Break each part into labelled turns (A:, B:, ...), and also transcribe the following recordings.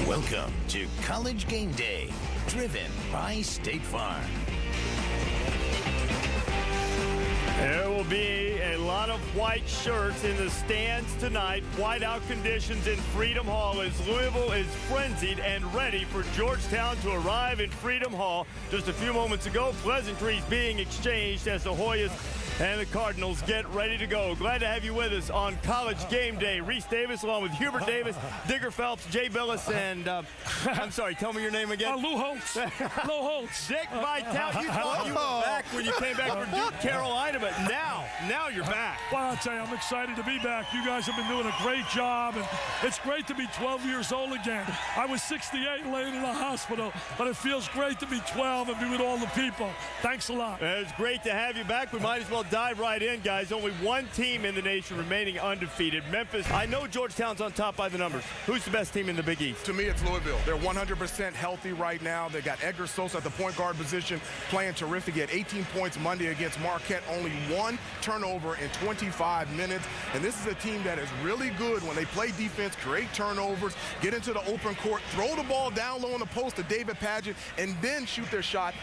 A: Welcome to College Game Day, driven by State Farm.
B: There will be a lot of white shirts in the stands tonight. Whiteout conditions in Freedom Hall as Louisville is frenzied and ready for Georgetown to arrive in Freedom Hall. Just a few moments ago, pleasantries being exchanged as the Hoyas and the Cardinals get ready to go. Glad to have you with us on College Game Day. Reese Davis along with Hubert Davis, Digger Phelps, Jay Billis, and I'm sorry, tell me your name again.
C: Lou Holtz. Lou Holtz.
B: Dick Vitale. You thought you were back when you came back from Duke, Carolina, but now you're back.
C: Well, I'll tell you, I'm excited to be back. You guys have been doing a great job, and it's great to be 12 years old again. I was 68 laying in the hospital, but it feels great to be 12 and be with all the people. Thanks a lot.
B: It's great to have you back. We might as well dive right in, guys. Only one team in the nation remaining undefeated, Memphis. I know Georgetown's on top by the numbers. Who's the best team in the Big East?
D: To me, it's Louisville. They're 100% healthy right now. They got Edgar Sosa at the point guard position playing terrific. He had 18 points Monday against Marquette, only one turnover in 25 minutes. And this is a team that is really good when they play defense, create turnovers, get into the open court, throw the ball down low in the post to David Padgett, and then shoot their shot,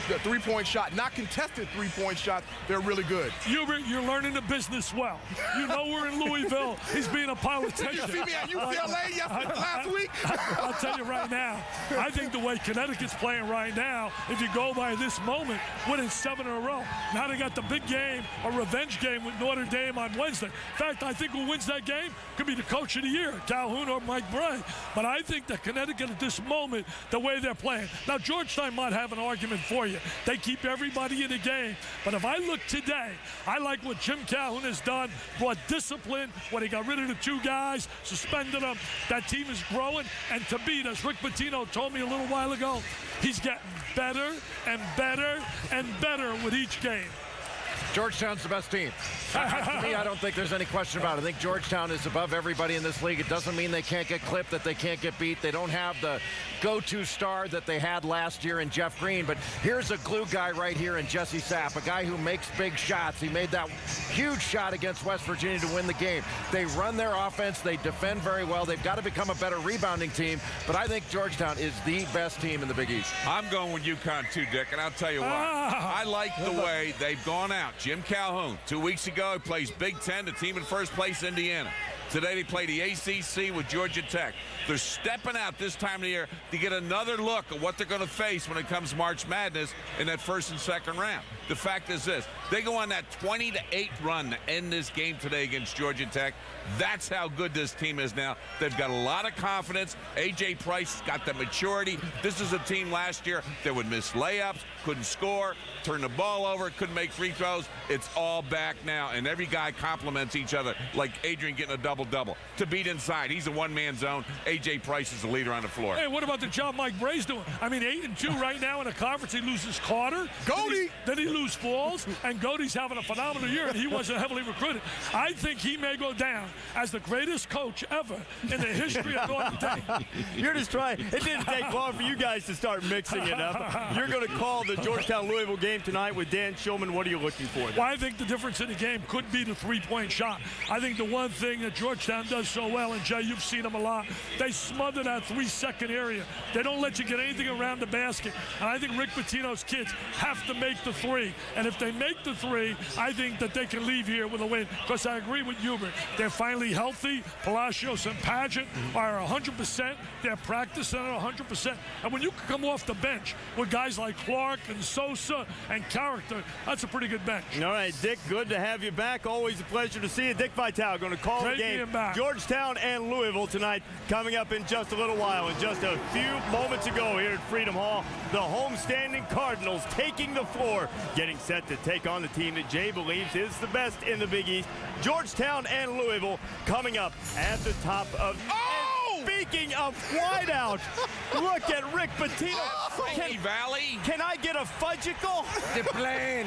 D: the three-point shot, not contested three-point shot. They're really good.
C: Hubert, you're learning the business well. You know we're in Louisville. He's being a politician.
D: Did you see me at UCLA last week?
C: I'll tell you right now, I think the way Connecticut's playing right now, if you go by this moment, winning 7 in a row. Now they got the big game, a revenge game with Notre Dame on Wednesday. In fact, I think who wins that game could be the coach of the year, Calhoun or Mike Bray. But I think that Connecticut at this moment, the way they're playing. Now, Georgetown might have an argument for you. They keep everybody in the game. But if I look today, I like what Jim Calhoun has done, brought discipline when he got rid of the 2 guys, suspended them. That team is growing. And to beat us, Rick Pitino told me a little while ago, he's getting better and better and better with each game.
E: Georgetown's the best team. To me, I don't think there's any question about it. I think Georgetown is above everybody in this league. It doesn't mean they can't get clipped, that they can't get beat. They don't have the go-to star that they had last year in Jeff Green. But here's a glue guy right here in Jesse Sapp, a guy who makes big shots. He made that huge shot against West Virginia to win the game. They run their offense. They defend very well. They've got to become a better rebounding team. But I think Georgetown is the best team in the Big East.
F: I'm going with UConn too, Dick, and I'll tell you why. I like the way they've gone out. Jim Calhoun, 2 weeks ago, he plays Big Ten, the team in first place, Indiana. Today they play the ACC with Georgia Tech. They're stepping out this time of the year to get another look at what they're going to face when it comes March Madness in that first and second round. The fact is this, they go on that 20-8 run to end this game today against Georgia Tech. That's how good this team is now. They've got a lot of confidence. A.J. Price got the maturity. This is a team last year that would miss layups, couldn't score, turn the ball over, couldn't make free throws. It's all back now, and every guy complements each other, like Adrian getting a double-double. To beat inside, he's a one-man zone. A.J. Price is the leader on the floor.
C: Hey, what about the job Mike Bray's doing? I mean, 8-2 right now in the conference. He loses Carter.
D: Goldie!
C: Then he loses Falls, and Godey's having a phenomenal year, and he wasn't heavily recruited. I think he may go down as the greatest coach ever in the history of Notre Dame.
B: You're just trying. It didn't take long for you guys to start mixing it up. You're going to call the Georgetown-Louisville game tonight with Dan Shulman. What are you looking for there?
C: Well, I think the difference in the game could be the three-point shot. I think the one thing that Georgetown does so well, and Jay, you've seen them a lot, they smother that 3-second area. They don't let you get anything around the basket. And I think Rick Pitino's kids have to make the 3. And if they make the 3, I think that they can leave here with a win. Because I agree with Hubert. They're finally healthy. Palacios and Padgett are 100%. They're practicing at 100%. And when you come off the bench with guys like Clark and Sosa and Character, that's a pretty good bench.
B: All right, Dick, good to have you back. Always a pleasure to see you. Dick Vitale going to call the game. Georgetown and Louisville tonight coming up in just a little while. And just a few moments ago here at Freedom Hall, the homestanding Cardinals taking the floor, getting set to take on the team that Jay believes is the best in the Big East. Georgetown and Louisville coming up at the top of... Speaking of whiteout, look at Rick Pitino.
F: Frankie Valley.
B: Can I get a fudgicle?
E: The plane.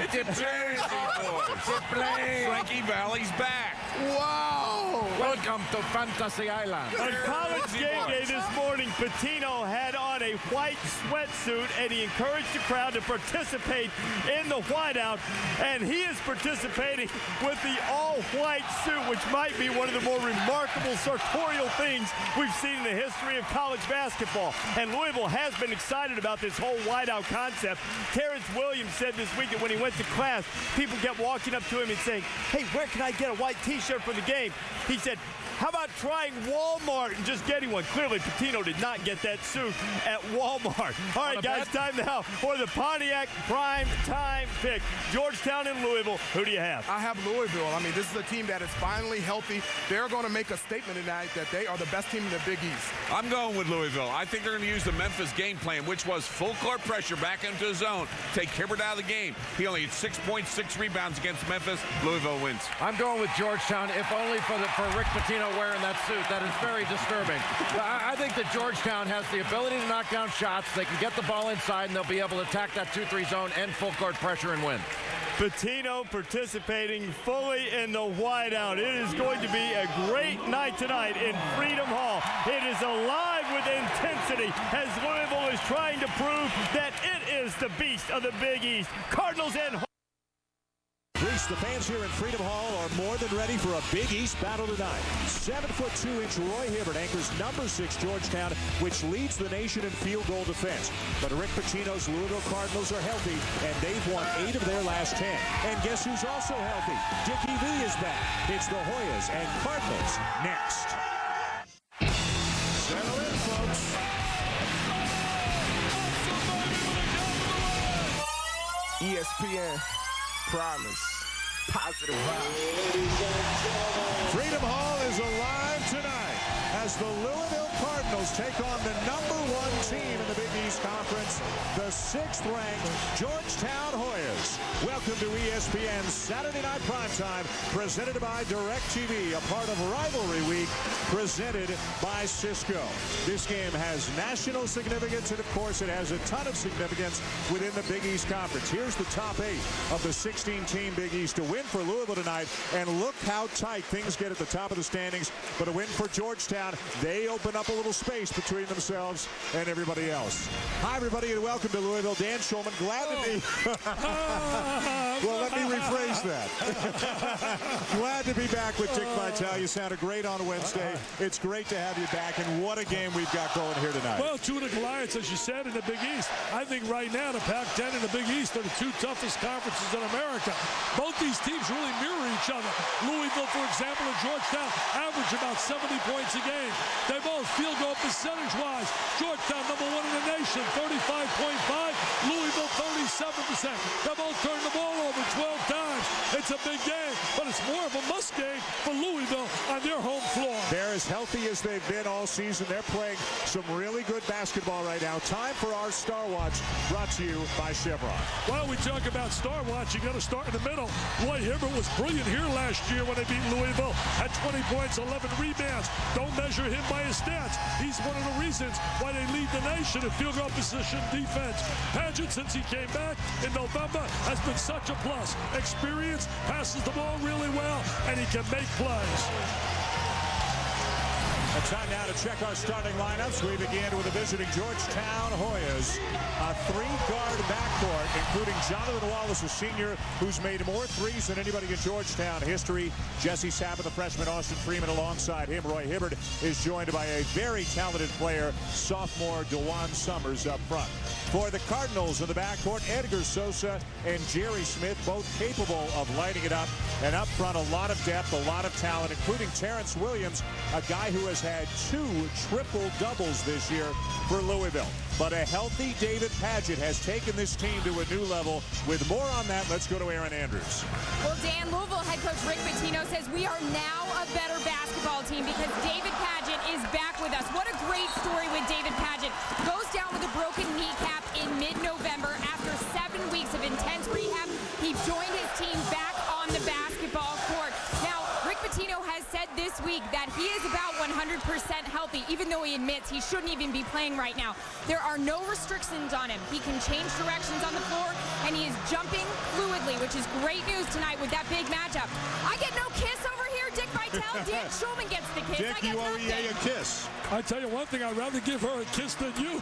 F: Frankie Valley's back.
D: Wow.
E: Welcome to Fantasy Island.
B: On College Game Day this morning, Pitino had on a white sweatsuit, and he encouraged the crowd to participate in the whiteout. And he is participating with the all-white suit, which might be one of the more remarkable sartorial things we've seen in the history of college basketball. And Louisville has been excited about this whole whiteout concept. Terrence Williams said this week that when he went to class, people kept walking up to him and saying, "Hey, where can I get a white t-shirt for the game?" He said, "How about trying Walmart and just getting one?" Clearly, Pitino did not get that suit at Walmart. All right, guys, time now for the Pontiac Prime Time pick. Georgetown and Louisville. Who do you have?
D: I have Louisville. I mean, this is a team that is finally healthy. They're going to make a statement tonight that they are the best team in the Big East.
F: I'm going with Louisville. I think they're going to use the Memphis game plan, which was full court pressure back into the zone. Take Hibbert out of the game. He only had 6 points, 6 rebounds against Memphis. Louisville wins.
E: I'm going with Georgetown, if only for Rick Pitino wearing that suit. That is very disturbing. I think that Georgetown has the ability to knock down shots. They can get the ball inside, and they'll be able to attack that 2-3 zone and full court pressure and win.
B: Pitino participating fully in the whiteout. It is going to be a great night tonight in Freedom Hall. It is alive with intensity as Louisville is trying to prove that it is the beast of the Big East. Cardinals and
G: Reese, the fans here in Freedom Hall are more than ready for a Big East battle tonight. 7'2" Roy Hibbert anchors number 6 Georgetown, which leads the nation in field goal defense. But Rick Pitino's Louisville Cardinals are healthy, and they've won 8 of their last 10. And guess who's also healthy? Dickie V is back. It's the Hoyas and Cardinals next. Settle in, folks.
D: ESPN. Promise. Positive vibe.
G: Freedom Hall is alive tonight as the Louisville Cardinals take on the #1 team in the Big East Conference, the 6th-ranked Georgetown Hoyas. Welcome to ESPN's Saturday Night Primetime, presented by DirecTV, a part of Rivalry Week, presented by Cisco. This game has national significance, and of course it has a ton of significance within the Big East Conference. Here's the top 8 of the 16-team Big East. To win for Louisville tonight, and look how tight things get at the top of the standings. But a win for Georgetown, they open up a little space between themselves and everybody else. Hi, everybody, and welcome to Louisville. Dan Schulman, glad to be... Well, let me rephrase that. Glad to be back with Dick Vitale. You sounded great on Wednesday. It's great to have you back, and what a game we've got going here tonight.
C: Well, 2 of the Goliaths, as you said, in the Big East. I think right now the Pac-10 and the Big East are the 2 toughest conferences in America. Both these teams really mirror each other. Louisville, for example, and Georgetown average about 70 points a game. They both field goal percentage-wise. Georgetown, #1 in the nation, 35.5. Louisville, 37%. They both turn the ball over 12 times. It's a big game, but it's more of a must game for Louisville on their home floor.
G: They're as healthy as they've been all season. They're playing some really good basketball right now. Time for our Star Watch, brought to you by Chevron.
C: Well, we talk about Star Watch. You got to start in the middle. Roy Hibbert was brilliant here last year when they beat Louisville. Had 20 points, 11 rebounds. Don't measure him by his stats. He's one of the reasons why they lead the nation in field goal position defense. Paget, since he came back in November, has been such a plus. Experience, passes the ball really well, and he can make plays.
G: It's time now to check our starting lineups. We begin with the visiting Georgetown Hoyas. A 3-guard backcourt, including Jonathan Wallace, a senior who's made more threes than anybody in Georgetown history. Jesse Sapp, the freshman, Austin Freeman alongside him. Roy Hibbert is joined by a very talented player, sophomore DeJuan Summers up front. For the Cardinals in the backcourt, Edgar Sosa and Jerry Smith, both capable of lighting it up. And up front, a lot of depth, a lot of talent, including Terrence Williams, a guy who has had 2 triple-doubles this year for Louisville. But a healthy David Paget has taken this team to a new level. With more on that, let's go to Aaron Andrews.
H: Well, Dan, Louisville head coach Rick Pitino says we are now a better basketball team because David Paget is back with us. What a great story with David Paget. Goes down with a broken kneecap in mid-November. After 7 weeks of intense rehab, he joined his team back on the basketball court. Now, Rick Pitino has said this week that he is about 100% healthy, even though he admits he shouldn't even be playing right now. There are no restrictions on him. He can change directions on the floor, and he is jumping fluidly, which is great news tonight with that big matchup. I get no kiss over here, Dick Vitale. tell. Dan Schulman gets the kiss.
G: Dick,
H: I get
G: you owe EA a
H: nothing.
G: kiss.
C: I tell you one thing, I'd rather give her a kiss than you.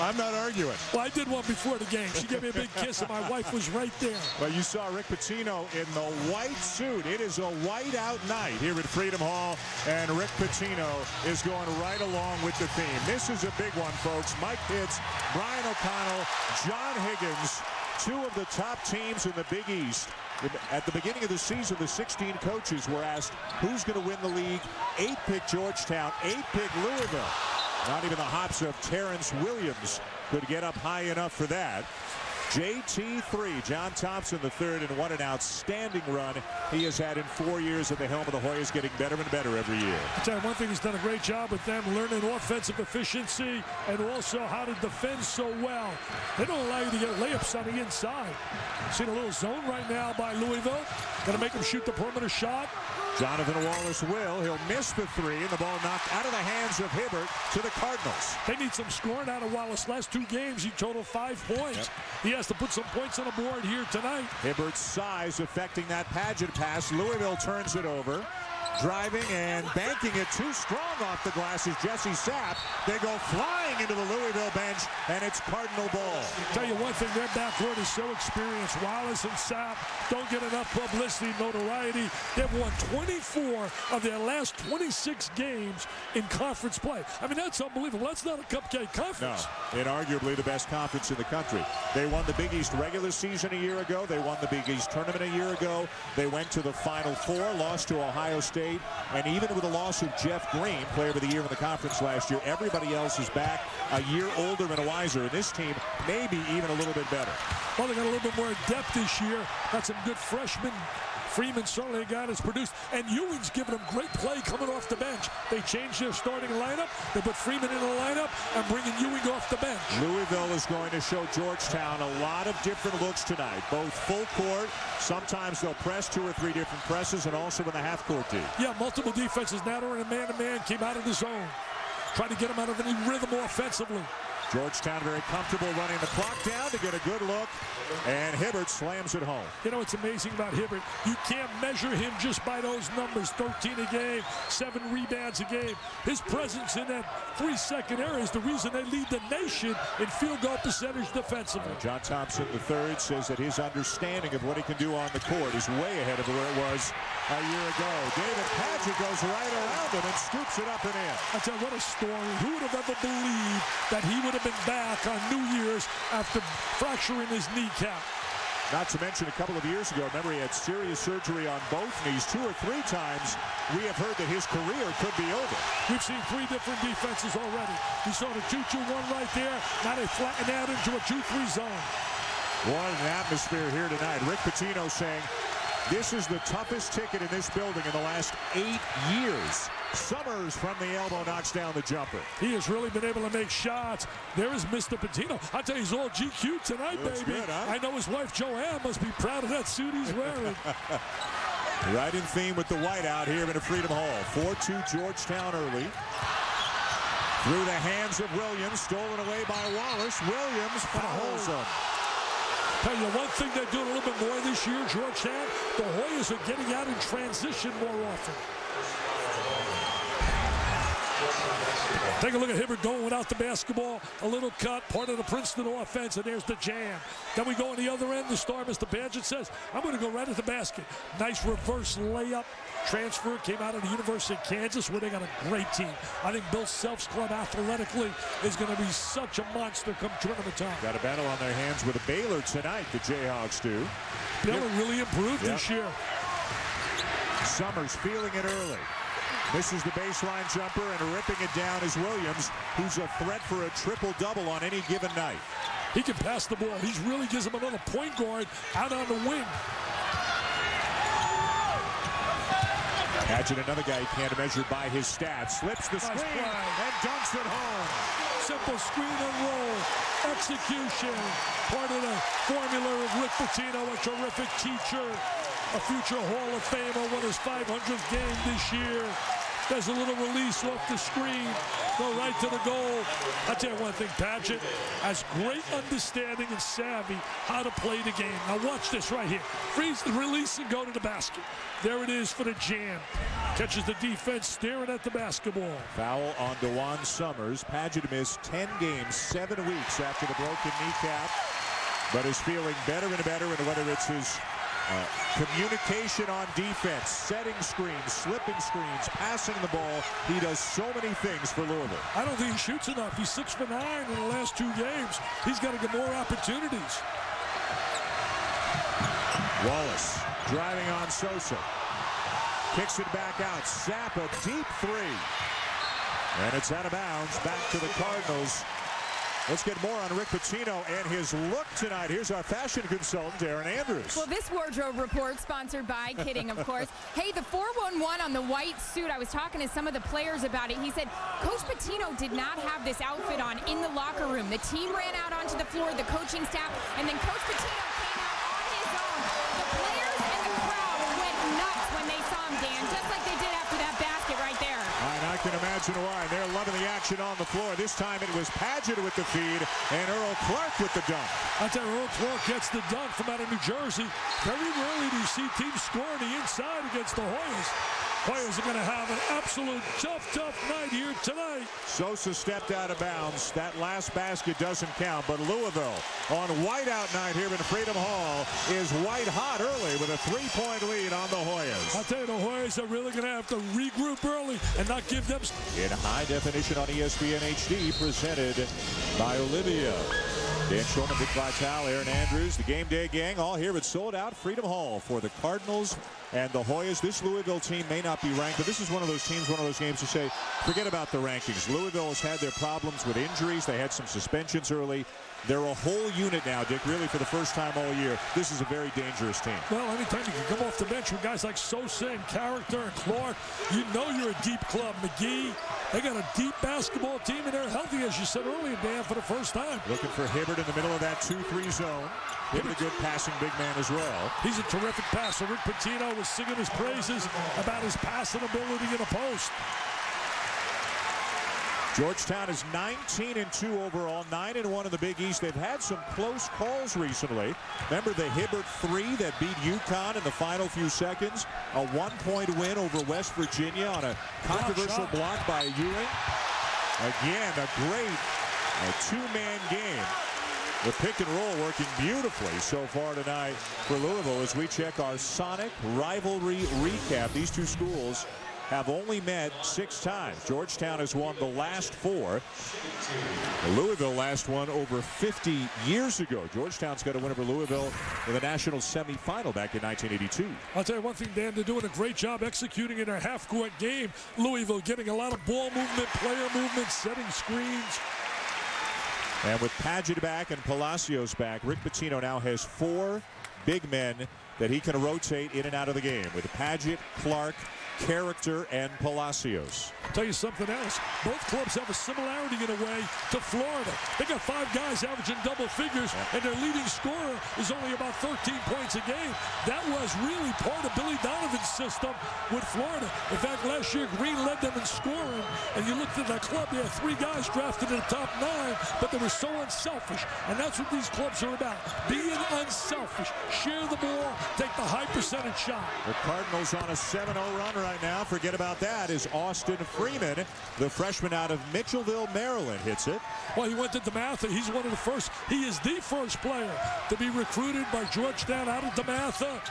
G: I'm not arguing.
C: Well, I did one before the game. She gave me a big kiss, and my wife was right there.
G: Well, you saw Rick Pitino in the white suit. It is a white-out night here at Freedom Hall, and Rick Pitino is going right along with the theme. This is a big one, folks. Mike Pitts, Brian O'Connell, John Higgins, two of the top teams in the Big East. At the beginning of the season, the 16 coaches were asked who's going to win the league. 8-pick Georgetown, 8-pick Louisville. Not even the hops of Terrence Williams could get up high enough for that. JT3, John Thompson III, and what an outstanding run he has had in 4 years at the helm of the Hoyas, getting better and better every year.
C: I'll tell you one thing, he's done a great job with them, learning offensive efficiency and also how to defend so well. They don't allow you to get layups on the inside. Seen a little zone right now by Louisville. Going to make him shoot the perimeter shot.
G: Jonathan Wallace will. He'll miss the three, and the ball knocked out of the hands of Hibbert to the Cardinals.
C: They need some scoring out of Wallace. Last 2 games, he totaled 5 points. Yep. He has to put some points on the board here tonight.
G: Hibbert's size affecting that Paget pass. Louisville turns it over. Driving and banking it too strong off the glass is Jesse Sapp. They go flying into the Louisville bench, and it's Cardinal ball.
C: Tell you one thing, their backcourt is so experienced. Wallace and Sapp don't get enough publicity, notoriety. They've won 24 of their last 26 games in conference play. I mean, that's unbelievable. That's not a cupcake conference.
G: No, inarguably the best conference in the country. They won the Big East regular season a year ago. They won the Big East tournament a year ago. They went to the Final Four, lost to Ohio State. And even with the loss of Jeff Green, player of the year in the conference last year, everybody else is back a year older and wiser. And this team maybe even a little bit better.
C: Well, they got a little bit more depth this year. Got some good freshmen. Freeman certainly a guy that's produced. And Ewing's giving them great play coming off the bench. They changed their starting lineup. They put Freeman in the lineup and bringing Ewing off the bench.
G: Louisville is going to show Georgetown a lot of different looks tonight. Both full court. Sometimes they'll press 2 or 3 different presses, and also in the half-court D.
C: Yeah, multiple defenses. Now they're in a man-to-man. Came out of the zone. Trying to get them out of any rhythm offensively.
G: Georgetown very comfortable running the clock down to get a good look, and Hibbert slams it home.
C: You know what's amazing about Hibbert? You can't measure him just by those numbers. 13 a game, 7 rebounds a game. His presence in that 3-second area is the reason they lead the nation in field goal percentage defensively.
G: John Thompson III says that his understanding of what he can do on the court is way ahead of where it was a year ago. David Paget goes right around him and scoops it up and in.
C: I tell you, what a story. Who would have ever believed that he would have been back on New Year's after fracturing his kneecap?
G: Not to mention a couple of years ago, remember, he had serious surgery on both knees 2 or 3 times. We have heard that his career could be over.
C: We've seen 3 different defenses already. We saw the 2-2-1 right there. Now they flatten out into a 2-3 zone.
G: What an atmosphere here tonight. Rick Pitino saying, this is the toughest ticket in this building in the last 8 years. Summers from the elbow knocks down the jumper.
C: He has really been able to make shots. There is Mr. Pitino. I tell you, he's all GQ tonight,
G: Looks
C: baby.
G: good, huh?
C: I know his wife, Joanne, must be proud of that suit he's wearing.
G: Right in theme with the whiteout here in Freedom Hall. 4-2 Georgetown early. Through the hands of Williams, stolen away by Wallace. Williams fouls him.
C: Tell you one thing they're doing a little bit more this year, Georgetown, the Hoyas are getting out in transition more often. Take a look at Hibbert going without the basketball. A little cut, part of the Princeton offense, and there's the jam. Then we go on the other end. The star, Mr. Paget, says, I'm going to go right at the basket. Nice reverse layup. Transfer came out of the University of Kansas, where they got a great team. I think Bill Self's club athletically is going to be such a monster come tournament time.
G: Got a battle on their hands with a Baylor tonight, the Jayhawks do.
C: Baylor really improved this year.
G: Summers feeling it early. Misses the baseline jumper, and ripping it down is Williams, who's a threat for a triple-double on any given night.
C: He can pass the ball. He really gives him another point guard out on the wing.
G: Paget, another guy you can't measure by his stats. Slips the screen and dunks it home.
C: Simple screen and roll. Execution. Part of the formula of Rick Pitino, a terrific teacher. A future Hall of Famer, won his 500th game this year. There's a little release off the screen. Go right to the goal. I'll tell you one thing, Padgett has great understanding and savvy how to play the game. Now watch this right here. Freeze the release and go to the basket. There it is for the jam. Catches the defense staring at the basketball.
G: Foul on DeJuan Summers. Padgett missed 10 games, 7 weeks after the broken kneecap, but is feeling better and better, and whether it's his communication on defense, setting screens, slipping screens, passing the ball. He does so many things for Louisville.
C: I don't think he shoots enough. He's 6 for 9 in the last 2 games. He's got to get more opportunities.
G: Wallace driving on Sosa. Kicks it back out. Zappa, deep 3. And it's out of bounds. Back to the Cardinals. Let's get more on Rick Pitino and his look tonight. Here's our fashion consultant, Aaron Andrews.
H: Well, this wardrobe report sponsored by, kidding, of course. Hey, the 411 on the white suit, I was talking to some of the players about it. He said Coach Pitino did not have this outfit on in the locker room. The team ran out onto the floor, the coaching staff, and then Coach Pitino came out on his own. The players and the crowd went nuts when they saw him, Dan, just like they did after that basket right there.
G: And I can imagine why. They're loving the action on the floor. This time it was Padgett with the feed and Earl Clark with the dunk.
C: I'll tell you, Earl Clark gets the dunk from out of New Jersey. Very rarely do you see teams score on the inside against the Hoyas. Hoyas are going to have an absolute tough night here tonight.
G: Sosa stepped out of bounds. That last basket doesn't count, but Louisville on whiteout night here in Freedom Hall is white hot early with a 3-point lead on the Hoyas.
C: I'll tell you, the Hoyas are really going to have to regroup early and not give them...
G: In high definition on ESPN HD, presented by Olivia. Dan Schulman, Dick Vitale, Aaron Andrews, the Game Day gang, all here at sold out Freedom Hall for the Cardinals and the Hoyas. This Louisville team may not be ranked, but this is one of those teams, one of those games to say, forget about the rankings. Louisville has had their problems with injuries. They had some suspensions early. They're a whole unit now, Dick, really for the first time all year. This is a very dangerous team.
C: Well, anytime you can come off the bench with guys like Sosa and Character and Clark, you know you're a deep club. McGee, they got a deep basketball team, and they're healthy, as you said earlier, Dan, for the first time.
G: Looking for Hibbert in the middle of that 2-3 zone. Hibbert, a good passing big man as well.
C: He's a terrific passer. Rick Pitino was singing his praises about his passing ability in the post.
G: Georgetown is 19-2 overall, 9-1 in the Big East. They've had some close calls recently. Remember the Hibbert 3 that beat UConn in the final few seconds? A 1-point win over West Virginia on a controversial block by Ewing. Again, a great two-man game. The pick and roll working beautifully so far tonight for Louisville as we check our Sonic rivalry recap. These two schools have only met 6 times. Georgetown has won the last 4. Louisville last one over 50 years ago. Georgetown's got a win over Louisville in the national semifinal back in 1982.
C: I'll tell you one thing, Dan, they're doing a great job executing in their half-court game. Louisville getting a lot of ball movement, player movement, setting screens.
G: And with Padgett back and Palacios back, Rick Pitino now has 4 big men that he can rotate in and out of the game with Padgett, Clark, Character, and Palacios.
C: I'll tell you something else. Both clubs have a similarity in a way to Florida. They got 5 guys averaging double figures, and their leading scorer is only about 13 points a game. That was really part of Billy Donovan's system with Florida. In fact, last year, Green led them in scoring, and you looked at that club, they had 3 guys drafted in the top 9, but they were so unselfish, and that's what these clubs are about. Being unselfish. Share the ball, take the high percentage shot.
G: The Cardinals on a 7-0 run right now. Forget about that as Austin Freeman, the freshman out of Mitchellville, Maryland, hits it.
C: Well, he went to DeMatha. He's one of the first. He is the first player to be recruited by Georgetown out of DeMatha.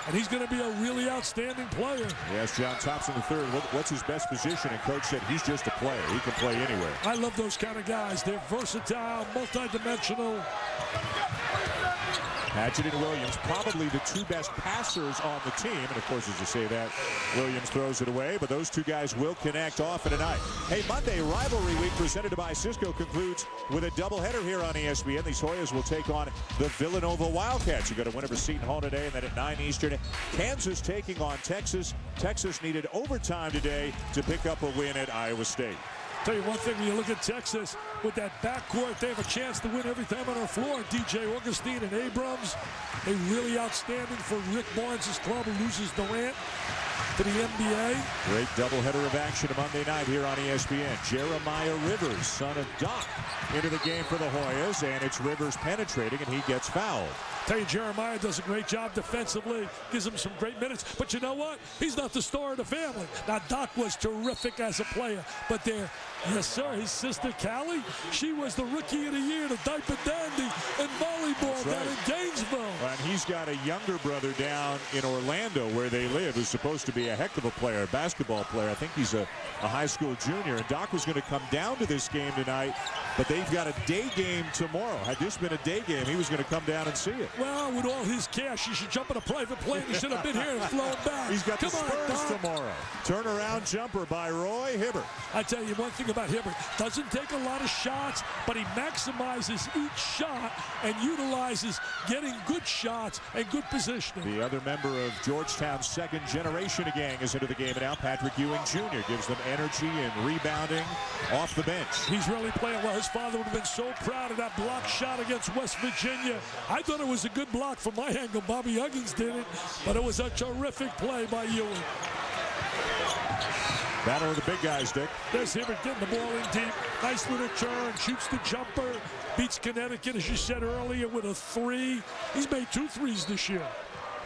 C: And he's going to be a really outstanding player.
G: Yes, John Thompson III. What's his best position? And coach said he's just a player. He can play anywhere.
C: I love those kind of guys. They're versatile, multidimensional.
G: Padgett and Williams, probably the 2 best passers on the team. And, of course, as you say that, Williams throws it away. But those 2 guys will connect often tonight. Hey, Monday Rivalry Week presented by Cisco concludes with a doubleheader here on ESPN. These Hoyas will take on the Villanova Wildcats. You got a win over Seton Hall today, and then at 9 Eastern, Kansas taking on Texas. Texas needed overtime today to pick up a win at Iowa State.
C: Tell you one thing, when you look at Texas, with that backcourt, they have a chance to win every time on our floor. DJ Augustine and Abrams, they really outstanding for Rick Barnes' club, who loses Durant. to the NBA.
G: Great doubleheader of action Monday night here on ESPN. Jeremiah Rivers, son of Doc, into the game for the Hoyas, and it's Rivers penetrating, and he gets fouled.
C: Tell you, Jeremiah does a great job defensively, gives him some great minutes. But you know what? He's not the star of the family. Now, Doc was terrific as a player, but there, yes, sir, his sister, Callie, she was the Rookie of the Year, the diaper dandy in volleyball down in Gainesville.
G: And he's got a younger brother down in Orlando where they live who's supposed to be a heck of a player, a basketball player. I think he's a high school junior. And Doc was going to come down to this game tonight, but they've got a day game tomorrow. Had this been a day game, he was going to come down and see it.
C: Well, with all his cash, he should jump in a private plane. He should have been here and flown back.
G: He's got the Spurs tomorrow. Turnaround jumper by Roy Hibbert.
C: I tell you one thing about Hibbert. Doesn't take a lot of shots, but he maximizes each shot and utilizes getting good shots and good positioning.
G: The other member of Georgetown's second generation gang is into the game now. Patrick Ewing Jr. gives them energy and rebounding off the bench.
C: He's really playing well. His father would have been so proud of that block shot against West Virginia. I thought it was a good block from my angle. Bobby Huggins did it, but it was a terrific play by Ewing.
G: Battle of the big guys, Dick.
C: There's Hibbert getting the ball in deep. Nice little turn, shoots the jumper, beats Connecticut, as you said earlier, with a 3. He's made 2 threes this year.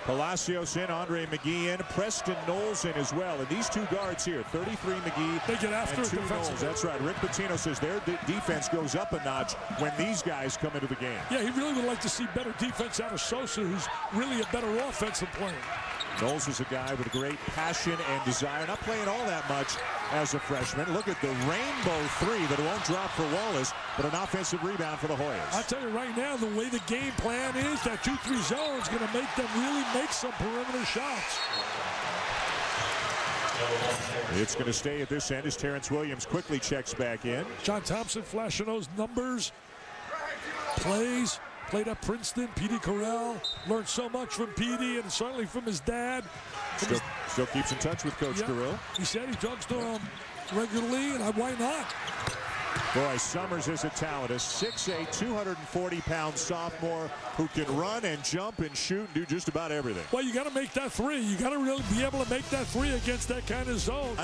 G: Palacios in, Andre McGee in, Preston Knowles in as well. And these two guards here, 33 McGee
C: they get after
G: and 2 Knowles. That's right. Rick Pitino says their defense goes up a notch when these guys come into the game.
C: Yeah, he really would like to see better defense out of Sosa, who's really a better offensive player.
G: Knowles is a guy with great passion and desire. Not playing all that much as a freshman. Look at the rainbow 3 that won't drop for Wallace, but an offensive rebound for the Hoyas.
C: I'll tell you right now, the way the game plan is, that 2-3 zone is going to make them really make some perimeter shots.
G: It's going to stay at this end as Terrence Williams quickly checks back in.
C: John Thompson flashing those numbers. Plays. Played at Princeton. Petey Carell learned so much from Petey and certainly from his dad.
G: Still keeps in touch with Coach Carell.
C: He said he talks to him regularly, and why not?
G: Boy, Summers is a talent. A 6'8", 240-pound sophomore who can run and jump and shoot and do just about everything.
C: Well, you got to make that 3. You got to really be able to make that 3 against that kind of zone.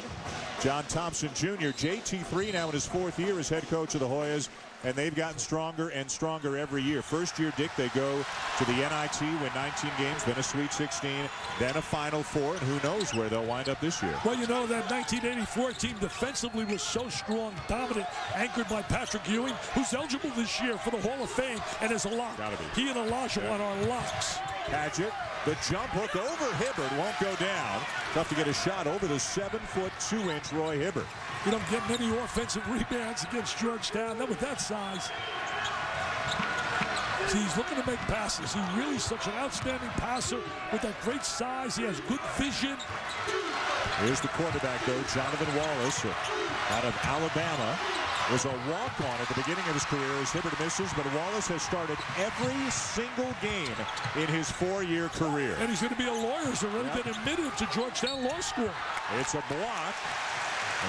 G: John Thompson Jr., JT3 now in his 4th year as head coach of the Hoyas. And they've gotten stronger and stronger every year. First year, Dick, they go to the NIT, win 19 games, then a Sweet 16, then a Final Four, and who knows where they'll wind up this year.
C: Well, you know, that 1984 team defensively was so strong, dominant, anchored by Patrick Ewing, who's eligible this year for the Hall of Fame, and is a lock.
G: Gotta be.
C: He and Olajuwon are locks.
G: Padgett, the jump hook over Hibbert won't go down. Tough to get a shot over the 7-foot 2-inch Roy Hibbert.
C: You don't get many offensive rebounds against Georgetown, not with that size. See, he's looking to make passes. He's really such an outstanding passer with that great size. He has good vision.
G: Here's the quarterback, though, Jonathan Wallace, out of Alabama. Was a walk-on at the beginning of his career as Hibbert misses, but Wallace has started every single game in his 4-year career.
C: And he's going to be a lawyer. He's already been admitted to Georgetown Law School.
G: It's a block.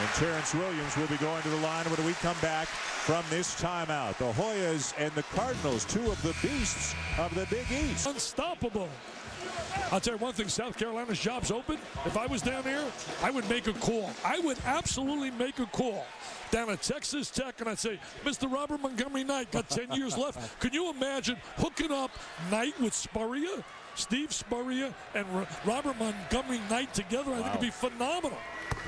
G: And Terrence Williams will be going to the line when we come back from this timeout. The Hoyas and the Cardinals, 2 of the beasts of the Big East.
C: Unstoppable. I'll tell you one thing, South Carolina's job's open. If I was down there, I would make a call. I would absolutely make a call down at Texas Tech, and I'd say, Mr. Robert Montgomery Knight, got 10 years left. Can you imagine hooking up Knight with Spurrier? Steve Spurrier and Robert Montgomery Knight together, I think it'd be phenomenal.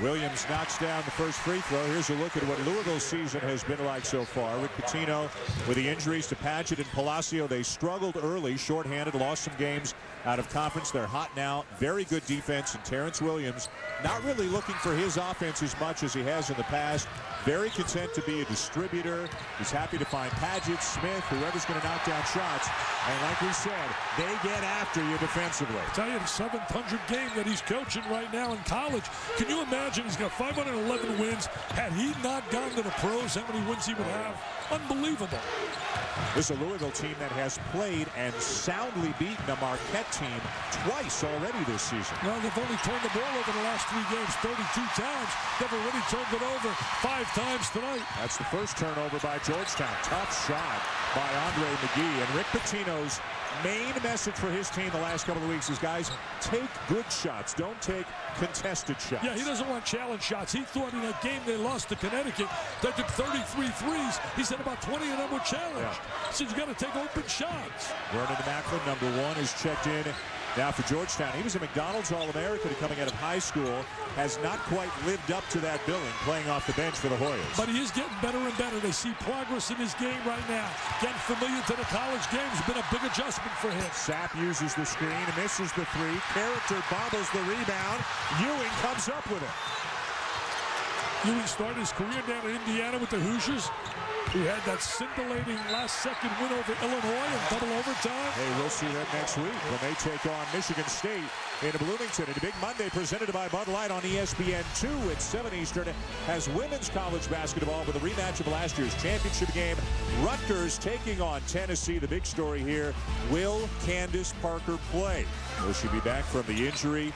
G: Williams knocks down the first free throw. Here's a look at what Louisville's season has been like so far. Rick Pitino with the injuries to Padgett and Palacio. They struggled early, shorthanded, lost some games out of conference. They're hot now. Very good defense. And Terrence Williams not really looking for his offense as much as he has in the past. Very content to be a distributor. He's happy to find Padgett, Smith, whoever's going to knock down shots. And like we said, they get after you defensively.
C: I tell you, the 700 game that he's coaching right now in college. Can you imagine? He's got 511 wins. Had he not gone to the pros, how many wins he would have? Unbelievable.
G: This is a Louisville team that has played and soundly beaten a Marquette team twice already this season.
C: Well, they've only turned the ball over the last 3 games 32 times. They've already turned it over 5 times tonight.
G: That's the first turnover by Georgetown. Tough shot by Andre McGee. And Rick Pitino's main message for his team the last couple of weeks is, guys, take good shots. Don't take contested shots.
C: Yeah, he doesn't want challenge shots. He thought in that game they lost to Connecticut, they took 33 threes. He said about 20 of them were challenged.
G: Yeah.
C: He said you got to take open shots.
G: Vernon Macklin, number 1, is checked in now for Georgetown. He was a McDonald's All-American coming out of high school. Has not quite lived up to that billing, playing off the bench for the Hoyas.
C: But he is getting better and better. They see progress in his game right now. Getting familiar to the college game has been a big adjustment for him.
G: Sapp uses the screen, misses the 3. Character bobbles the rebound. Ewing comes up with it.
C: Ewing started his career down in Indiana with the Hoosiers, who had that scintillating last-second win over Illinois in double overtime.
G: Hey, we'll see that next week when they take on Michigan State in Bloomington. And a big Monday presented by Bud Light on ESPN2 at 7 Eastern has women's college basketball with a rematch of last year's championship game. Rutgers taking on Tennessee. The big story here, will Candace Parker play? Will she be back from the injury?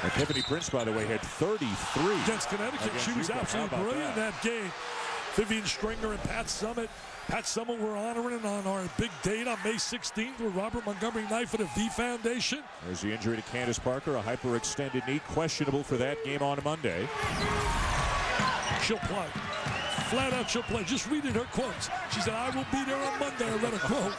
G: Epiphany Prince, by the way, had 33
C: against Connecticut. She was absolutely brilliant in that game. Vivian Stringer and Pat Summitt. Pat Summitt we're honoring on our big date on May 16th with Robert Montgomery Knight for the V Foundation.
G: There's the injury to Candace Parker, a hyperextended knee, questionable for that game on Monday.
C: She'll play. Flat out, she'll play. Just reading her quotes. She said, I will be there on Monday. I read a quote.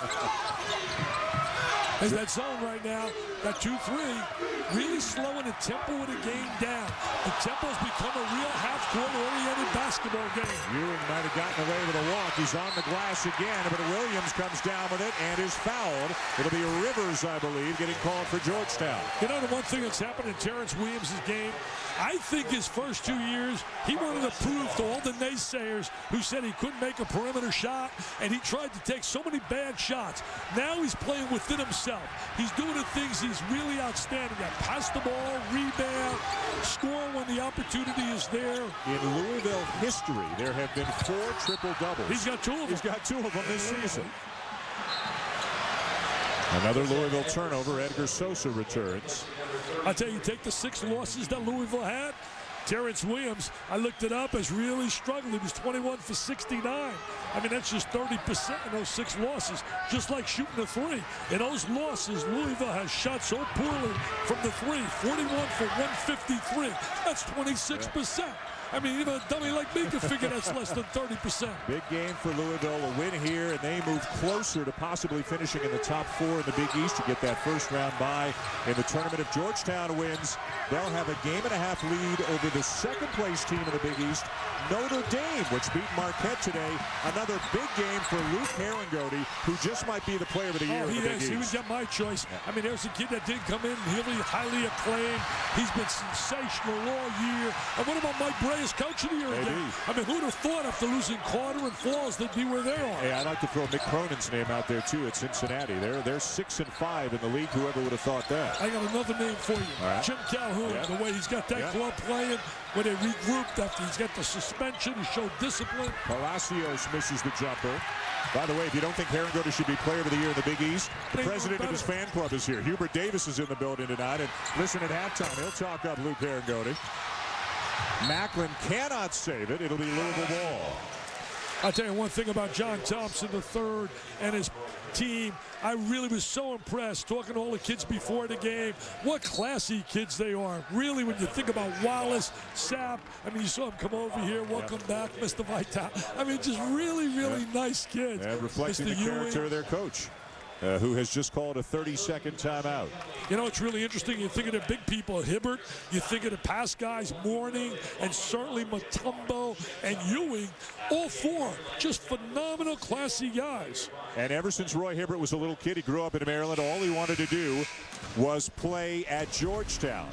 C: As that zone right now, that 2-3, really slowing the tempo of the game down. The tempo's become a real half-court-oriented basketball game.
G: Ewing might have gotten away with a walk. He's on the glass again, but Williams comes down with it and is fouled. It'll be Rivers, I believe, getting called for Georgetown.
C: You know, the one thing that's happened in Terrence Williams' game, I think his first 2 years, he wanted to prove to all the naysayers who said he couldn't make a perimeter shot, and he tried to take so many bad shots. Now he's playing within himself. He's doing the things he's really outstanding at. Pass the ball, rebound, score when the opportunity is there.
G: In Louisville history, there have been 4 triple-doubles.
C: He's got 2 of them.
G: He's got 2 of them this season. Another Louisville turnover. Edgar Sosa returns.
C: I tell you, take the 6 losses that Louisville had. Terrence Williams, I looked it up, has really struggled. He was 21 for 69. I mean, that's just 30% in those 6 losses, just like shooting the 3. In those losses, Louisville has shot so poorly from the 3, 41 for 153. That's 26%. I mean, even a dummy like me can figure that's less than 30%.
G: Big game for Louisville, a win here, and they move closer to possibly finishing in the top 4 in the Big East to get that first round bye in the tournament. If Georgetown wins, they'll have a game-and-a-half lead over the second-place team in the Big East, Notre Dame, which beat Marquette today. Another big game for Luke Herringody, who just might be the player of the year in the Big East.
C: He would get my choice. I mean, there's a kid that did come in, really highly acclaimed. He's been sensational all year. And what about Mike Bray as coach of the year again? I mean, who'd have thought after losing Carter and Falls they'd be where they are?
G: Hey, I'd like to throw Mick Cronin's name out there, too, at Cincinnati. They're 6-5 in the league. Whoever would have thought that?
C: I got another name for you.
G: Right.
C: Jim Calhoun, the way he's got that club playing, when they regrouped after he's got the suspension, he showed discipline.
G: Palacios misses the jumper. By the way, if you don't think Herringody should be player of the year in the Big East, the president of his fan club is here. Hubert Davis is in the building tonight, and listen at halftime, he'll talk up Luke Herringody. Macklin cannot save it. It'll be Louisville ball.
C: I'll tell you one thing about John Thompson III and his team. I really was so impressed talking to all the kids before the game. What classy kids they are. Really, when you think about Wallace, Sapp, I mean, you saw him come over here. Welcome back, Mr. Vital. I mean, just really, really nice kids.
G: And reflecting
C: Mr.
G: the character
C: Ewing
G: of their coach, who has just called a 30-second timeout.
C: You know, it's really interesting. You think of the big people, Hibbert. You think of the past guys, Mourning, and certainly Mutombo and Ewing. All 4 just phenomenal, classy guys.
G: And ever since Roy Hibbert was a little kid, he grew up in Maryland. All he wanted to do was play at Georgetown.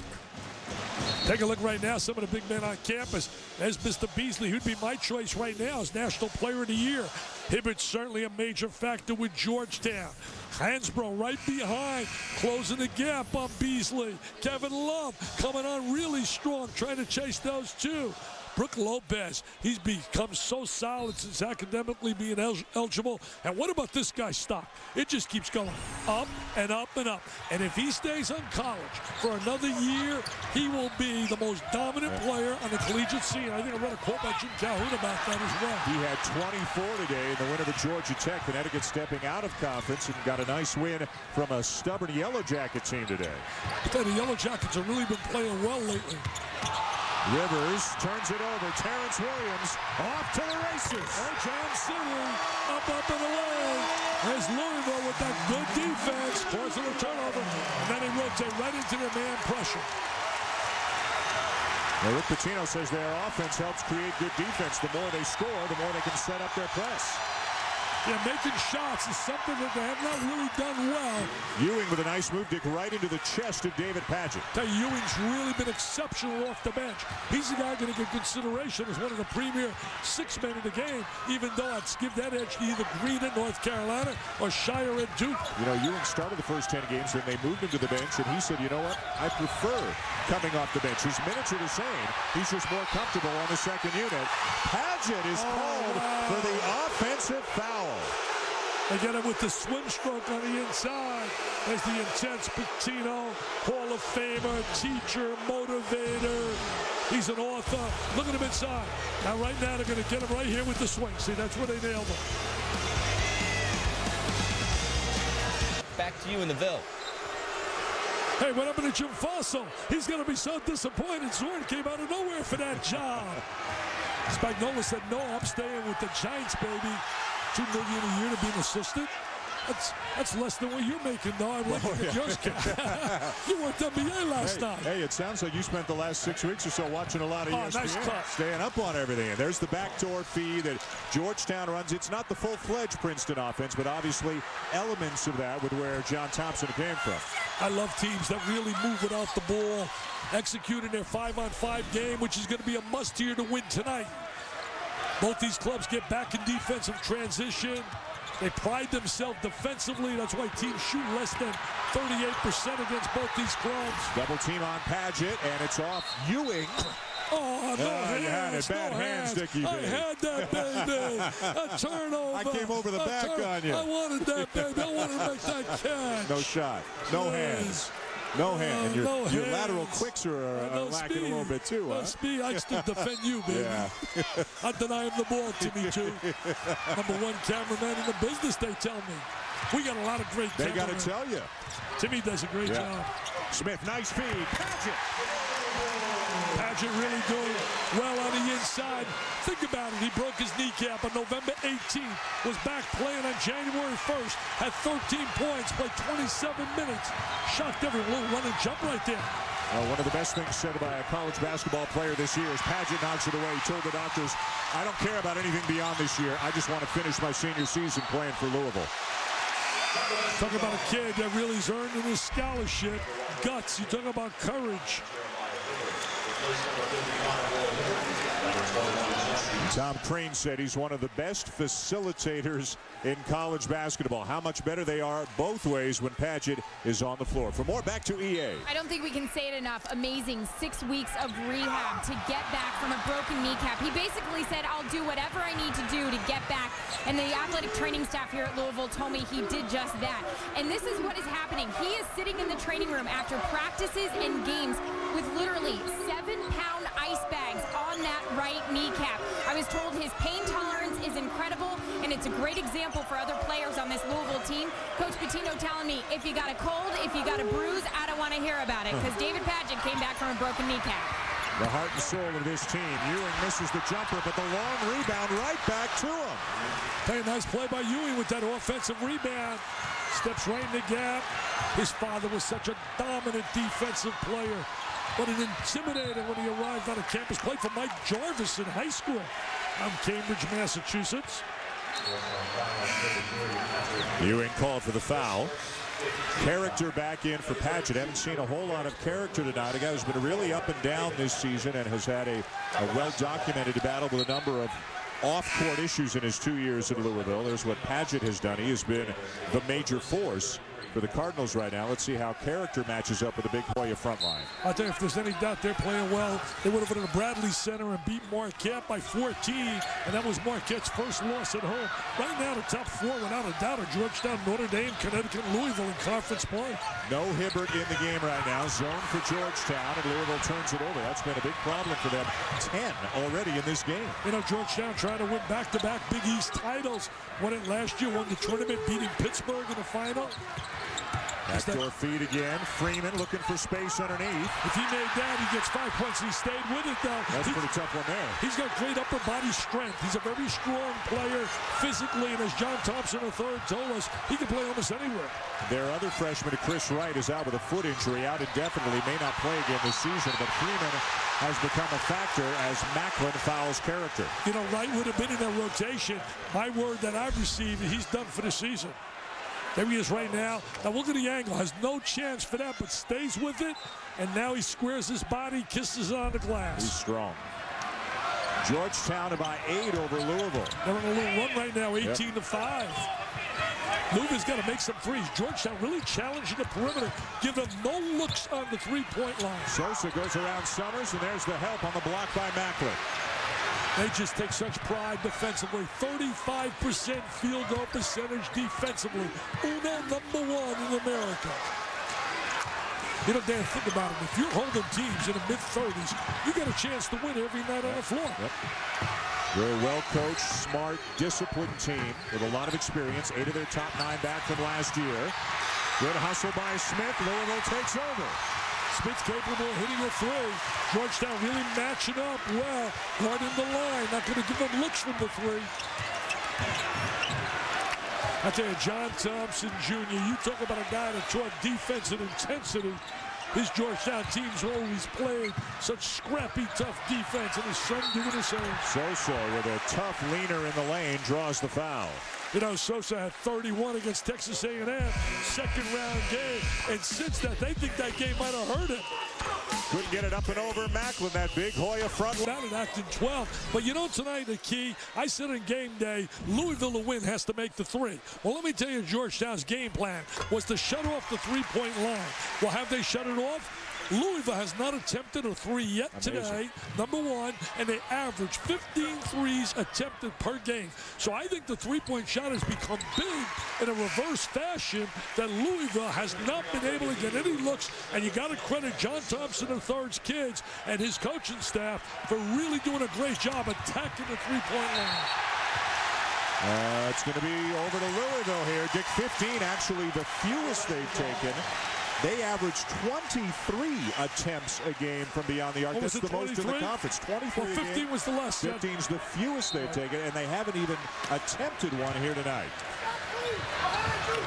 C: Take a look right now, some of the big men on campus. There's Mr. Beasley, who'd be my choice right now as National Player of the Year. Hibbert's certainly a major factor with Georgetown. Hansbrough right behind, closing the gap on Beasley. Kevin Love coming on really strong, trying to chase those 2. Brook Lopez, he's become so solid since academically being eligible. And what about this guy's stock? It just keeps going up and up and up. And if he stays on college for another year, he will be the most dominant player on the collegiate scene. I think I read a quote by Jim Calhoun about that as well.
G: He had 24 today in the win over Georgia Tech. Connecticut stepping out of conference and got a nice win from a stubborn Yellow Jacket team today.
C: The Yellow Jackets have really been playing well lately.
G: Rivers turns it over. Terrence Williams off to the races.
C: John Sidley up and away. There's Louisville with that good defense. Forcing a turnover. And then he rotates right into their man pressure.
G: Now, Rick Pitino says their offense helps create good defense. The more they score, the more they can set up their press.
C: Yeah, making shots is something that they have not really done well.
G: Ewing with a nice move, Dick, right into the chest of David Padgett.
C: Ewing's really been exceptional off the bench. He's the guy going to get consideration as one of the premier 6 men in the game, even though I'd give that edge to either Green at North Carolina or Shire at Duke.
G: You know, Ewing started the first 10 games, then they moved him to the bench, and he said, you know what, I prefer coming off the bench. His minutes are the same. He's just more comfortable on the second unit. Padgett is called for the offensive foul.
C: They get him with the swim stroke on the inside. There's the intense Pitino, Hall of Famer, teacher, motivator. He's an author. Look at him inside. Now, right now, they're going to get him right here with the swing. See, that's where they nailed him.
I: Back to you in the Ville.
C: Hey, what happened to Jim Fossel? He's going to be so disappointed. Zorn came out of nowhere for that job. Spagnuolo said, no, I'm staying with the Giants, baby. $2 million a year to be an assistant. That's less than what you're making, though. I worked at yours. You worked NBA last night.
G: Hey, it sounds like you spent the last 6 weeks or so watching a lot of ESPN.
C: Nice cut.
G: Staying up on everything. And there's the backdoor fee that Georgetown runs. It's not the full-fledged Princeton offense, but obviously elements of that with where John Thompson came from.
C: I love teams that really move without the ball, executing their 5-on-5 game, which is going to be a must here to win tonight. Both these clubs get back in defensive transition. They pride themselves defensively. That's why teams shoot less than 38% against both these clubs.
G: Double team on Padgett, and it's off Ewing.
C: Oh, no hands.
G: You had it. Bad hands, Dickie.
C: I had that, baby. A turnover.
G: I came over the back on you.
C: I wanted that, baby. I wanted to make that catch.
G: No shot. No hands. No hand. And your lateral quicks are lacking a little bit, too.
C: No speed. I still defend you, baby.
G: Yeah.
C: I deny him the ball, Timmy, too. #1 cameraman in the business, they tell me. We got a lot of great cameramen.
G: They got to tell you.
C: Timmy does a great job.
G: Smith, nice feed.
C: Padgett really doing well on the inside. Think about it. He broke his kneecap on November 18th. Was back playing on January 1st. Had 13 points. Played 27 minutes. Shocked everyone. Little run and jump right there.
G: One of the best things said by a college basketball player this year is Padgett knocks it away. He told the doctors, I don't care about anything beyond this year. I just want to finish my senior season playing for Louisville.
C: Talk about a kid that really has earned his scholarship. Guts. You talk about courage.
G: Tom Crane said he's one of the best facilitators in college basketball. How much better they are both ways when Padgett is on the floor. For more, back to EA.
H: I don't think we can say it enough. Amazing 6 weeks of rehab to get back from a broken kneecap. He basically said, I'll do whatever I need to do to get back. And the athletic training staff here at Louisville told me he did just that. And this is what is happening. He is sitting in the training room after practices and games with literally 7-pound ice bags on that right kneecap. I was told his pain tolerance is incredible, and it's a great example for other players on this Louisville team. Coach Pitino telling me, if you got a cold, if you got a bruise, I don't want to hear about it, because David Padgett came back from a broken kneecap.
G: The heart and soul of this team. Ewing misses the jumper, but the long rebound right back to him.
C: Hey, nice play by Ewing with that offensive rebound. Steps right in the gap. His father was such a dominant defensive player. But an intimidator when he arrived on a campus. Played for Mike Jarvis in high school out in Cambridge, Massachusetts.
G: Ewing called for the foul. Character back in for Padgett. Haven't seen a whole lot of character tonight. A guy who's been really up and down this season and has had a well-documented battle with a number of off-court issues in his 2 years at Louisville. There's what Padgett has done. He has been the major force for the Cardinals right now. Let's see how character matches up with the big Hoya front line.
C: I'll tell you, if there's any doubt they're playing well, they would have been at the Bradley Center and beat Marquette by 14, and that was Marquette's first loss at home. Right now, the top four, without a doubt, are Georgetown, Notre Dame, Connecticut, and Louisville in conference play.
G: No Hibbert in the game right now. Zone for Georgetown, and Louisville turns it over. That's been a big problem for them. 10 already in this game.
C: You know, Georgetown trying to win back-to-back Big East titles. Won it last year, won the tournament, beating Pittsburgh in the final.
G: Backdoor feed again. Freeman looking for space underneath.
C: If he made that, he gets 5 points. He stayed with it, though.
G: That's a pretty tough one there.
C: He's got great upper body strength. He's a very strong player physically, and as John Thompson III told us, he can play almost anywhere.
G: Their other freshman, Chris Wright, is out with a foot injury, out indefinitely, may not play again this season, but Freeman has become a factor as Macklin fouls character.
C: You know, Wright would have been in that rotation. My word that I've received, he's done for the season. There he is right now. Now look at the angle. Has no chance for that, but stays with it. And now he squares his body, kisses it on the glass.
G: He's strong. Georgetown by 8 over Louisville.
C: They're on a little run right now, 18-5. Louisville's got to make some threes. Georgetown really challenging the perimeter. Give them no looks on the three-point line.
G: Sosa goes around Summers, and there's the help on the block by Macklin.
C: They just take such pride defensively. 35% field goal percentage defensively. Uno #1 in America. You know, Dan, think about it. If you're holding teams in the mid-30s, you got a chance to win every night on the floor.
G: Yep. They're a well-coached, smart, disciplined team with a lot of experience. 8 of their top 9 back from last year. Good hustle by Smith. Louisville takes over.
C: Smith's capable of hitting a three. Georgetown really matching up well. Guarding the line. Not going to give them looks from the three. I tell you, John Thompson Jr., you talk about a guy that taught defense and intensity. His Georgetown teams always played such scrappy, tough defense, and his son doing the same.
G: Sosa with a tough leaner in the lane draws the foul.
C: You know, Sosa had 31 against Texas A&M, second-round game. And since that, they think that game might have hurt him.
G: Couldn't get it up and over Macklin, that big Hoya front.
C: Down at Acton 12. But you know, tonight, the key, I said in game day, Louisville to win has to make the three. Well, let me tell you, Georgetown's game plan was to shut off the three-point line. Well, have they shut it off? Louisville has not attempted a three yet today, #1, and they average 15 threes attempted per game. So I think the three-point shot has become big in a reverse fashion that Louisville has not been able to get any looks, and you got to credit John Thompson III's kids and his coaching staff for really doing a great job attacking the three-point line.
G: It's going to be over to Louisville here. Dick, 15, actually the fewest they've taken. They average 23 attempts a game from beyond the arc. That's the most in the conference. 23
C: well, 15 was the less.
G: 15 is the fewest they've taken, and they haven't even attempted one here tonight.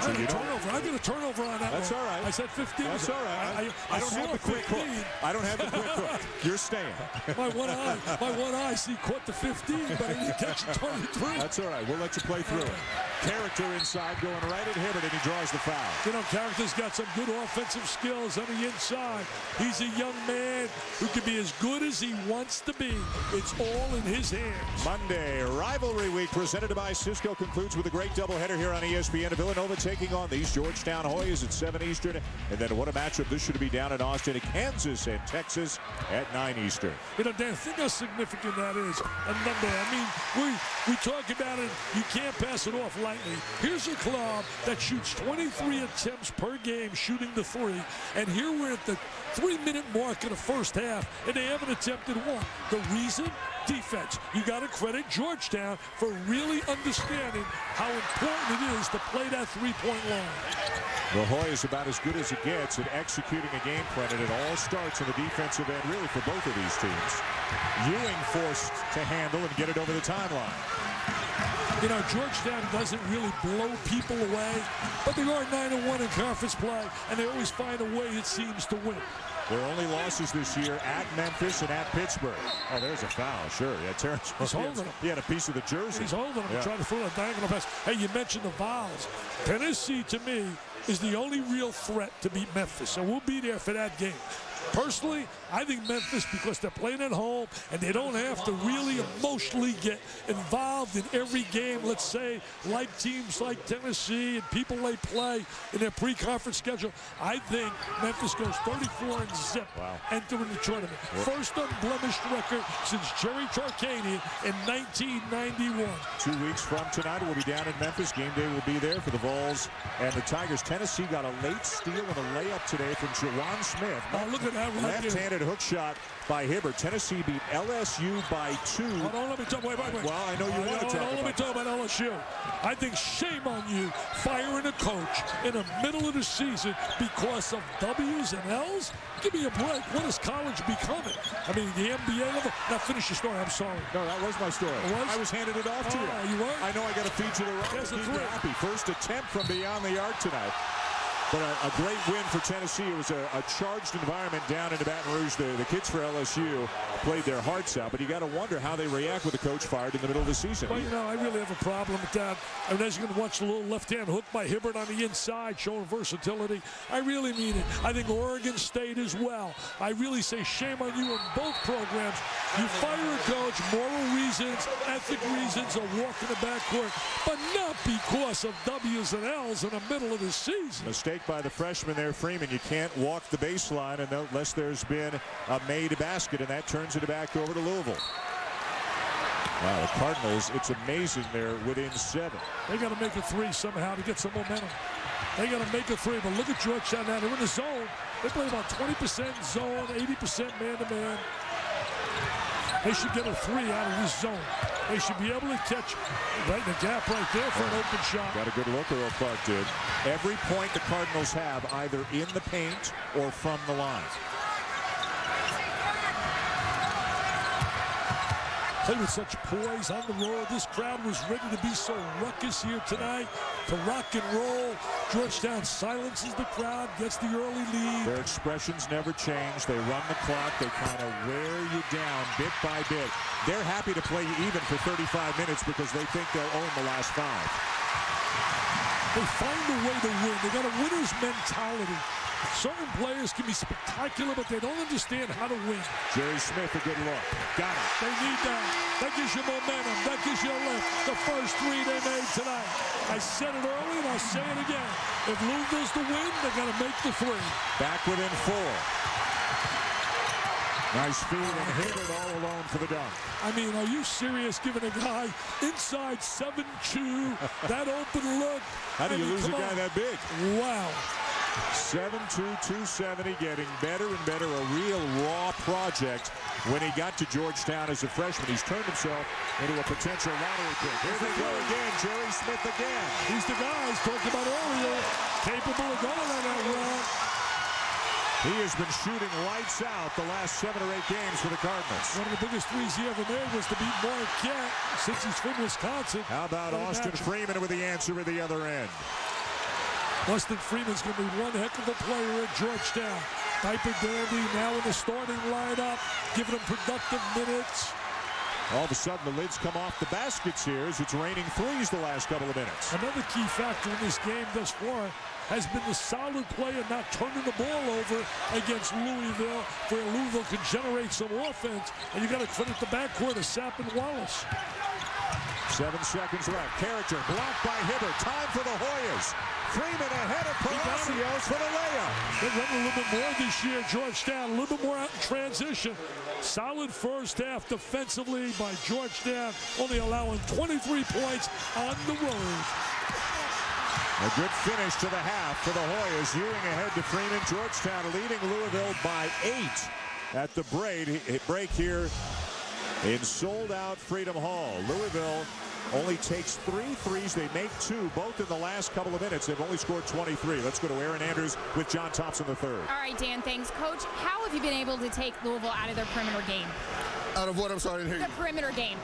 C: So I get a turnover on that
G: That's
C: one.
G: all right.
C: I said 15.
G: That's all right. I don't have the quick hook. I don't have the quick hook. You're staying.
C: My one eye see caught the 15, but I didn't catch the 23.
G: That's all right. We'll let you play through it. Character inside going right at Hibbert, and he draws the foul.
C: You know, Character's got some good offensive skills on the inside. He's a young man who can be as good as he wants to be. It's all in his hands.
G: Monday, rivalry week presented by Cisco concludes with a great doubleheader here on ESPN. Villanova taking on these Georgetown Hoyas at 7 Eastern. And then what a matchup this should be down in Austin, Kansas and Texas at 9 Eastern.
C: You know, Dan, think how significant that is. A number. I mean, we talk about it. You can't pass it off lightly. Here's a club that shoots 23 attempts per game shooting the three. And here we're at the 3-minute mark in the first half, and they haven't attempted one. The reason? Defense. You got to credit Georgetown for really understanding how important it is to play that three-point line.
G: The Hoy is about as good as it gets at executing a game plan, and it all starts on the defensive end, really, for both of these teams. Ewing forced to handle and get it over the timeline.
C: You know, Georgetown doesn't really blow people away, but they are 9-1 in conference play, and they always find a way, it seems, to win.
G: Their only losses this year at Memphis and at Pittsburgh. Oh, there's a foul, sure. Yeah, Terrence.
C: He's holding him.
G: He had a piece of the jersey.
C: He's holding him and trying to throw a diagonal pass. Hey, you mentioned the fouls. Tennessee, to me, is the only real threat to beat Memphis, so we'll be there for that game. Personally, I think Memphis, because they're playing at home and they don't have to really emotionally get involved in every game, let's say, like teams like Tennessee and people they play in their pre-conference schedule. I think Memphis goes 34-0 entering the tournament. First unblemished record since Jerry Tarkanian in 1991.
G: 2 weeks from tonight, we'll be down in Memphis. Game day will be there for the Vols and the Tigers. Tennessee got a late steal and a layup today from Jawan Smith.
C: Oh, look at that right there.
G: Left-handed hook shot by Hibbert. Tennessee beat LSU by 2.
C: Hold on, let me talk. Wait.
G: Well, I know you want to talk about.
C: Let me talk about LSU. I think shame on you firing a coach in the middle of the season because of W's and L's. Give me a break. What is college becoming? I mean, the NBA level. Now finish your story. I'm sorry.
G: No, that was my story.
C: It was?
G: I was handing it off to you.
C: You were?
G: I know I got to feed you the right.
C: There's a
G: Keep you happy. First attempt from beyond the arc tonight. But a great win for Tennessee. It was a charged environment down in Baton Rouge. The kids for LSU played their hearts out, but you got to wonder how they react with the coach fired in the middle of the season.
C: Well, you know, I really have a problem with that. I mean, as you can watch the little left-hand hook by Hibbert on the inside, showing versatility. I really mean it. I think Oregon State as well. I really say shame on you in both programs. You fire a coach, moral reasons, ethic reasons, or walk in the backcourt, but not because of W's and L's in the middle of the season.
G: Mistake by the freshman there, Freeman. You can't walk the baseline unless there's been a made basket, and that turns it back over to Louisville. Wow, the Cardinals, it's amazing they're within 7.
C: They got to make a three somehow to get some momentum. They got to make a three, but look at Georgetown now. They're in the zone. They play about 20% zone, 80% man-to-man. They should get a three out of this zone. They should be able to catch right in the gap right there for an open shot.
G: Got a good look, Earl Clark did. Every point the Cardinals have either in the paint or from the line.
C: Played with such poise on the road. This crowd was ready to be so ruckus here tonight, to rock and roll. Georgetown silences the crowd, gets the early lead.
G: Their expressions never change. They run the clock. They kind of wear you down bit by bit. They're happy to play even for 35 minutes because they think they'll own the last 5.
C: They find a way to win. They got a winner's mentality. Certain players can be spectacular, but they don't understand how to win.
G: Jerry Smith, a good look. Got it.
C: They need that. That gives you momentum. That gives you a lift. The first 3 they made tonight. I said it early, and I'll say it again. If Louisville's to win, they got to make the 3.
G: Back within 4. Nice feed and Hibbert all alone for the dunk.
C: I mean, are you serious giving a guy inside 7'2", that open look?
G: How do you lose a guy that big?
C: Wow.
G: 7'2", 270, getting better and better. A real raw project when he got to Georgetown as a freshman. He's turned himself into a potential lottery pick. Here they go again, Jerry Smith again.
C: He's the guy I was talking about earlier, capable of going on that run.
G: He has been shooting lights out the last 7 or 8 games for the Cardinals.
C: One of the biggest threes he ever made was to beat Marquette since he's from Wisconsin.
G: How about Austin Freeman with the answer at the other end?
C: Austin Freeman's going to be one heck of a player at Georgetown. Diaper dandy now in the starting lineup, giving him productive minutes.
G: All of a sudden, the lids come off the baskets here as it's raining threes the last couple of minutes.
C: Another key factor in this game thus far has been the solid play and not turning the ball over against Louisville, where Louisville can generate some offense. And you got to credit the backcourt of Sapp and Wallace.
G: 7 seconds left. Character blocked by Hibbert. Time for the Hoyas. Freeman ahead of Palacios for the layup.
C: They're running a little bit more this year, Georgetown. A little bit more out in transition. Solid first half defensively by Georgetown, only allowing 23 points on the road.
G: A good finish to the half for the Hoyas. Ewing ahead to Freeman. Georgetown leading Louisville by 8 at the break here in sold-out Freedom Hall. Louisville only takes 3 threes. They make 2, both in the last couple of minutes. They've only scored 23. Let's go to Aaron Andrews with John Thompson III.
H: All right, Dan, thanks. Coach, how have you been able to take Louisville out of their perimeter game?
J: Out of what? I'm sorry, I didn't hear you.
H: The perimeter game.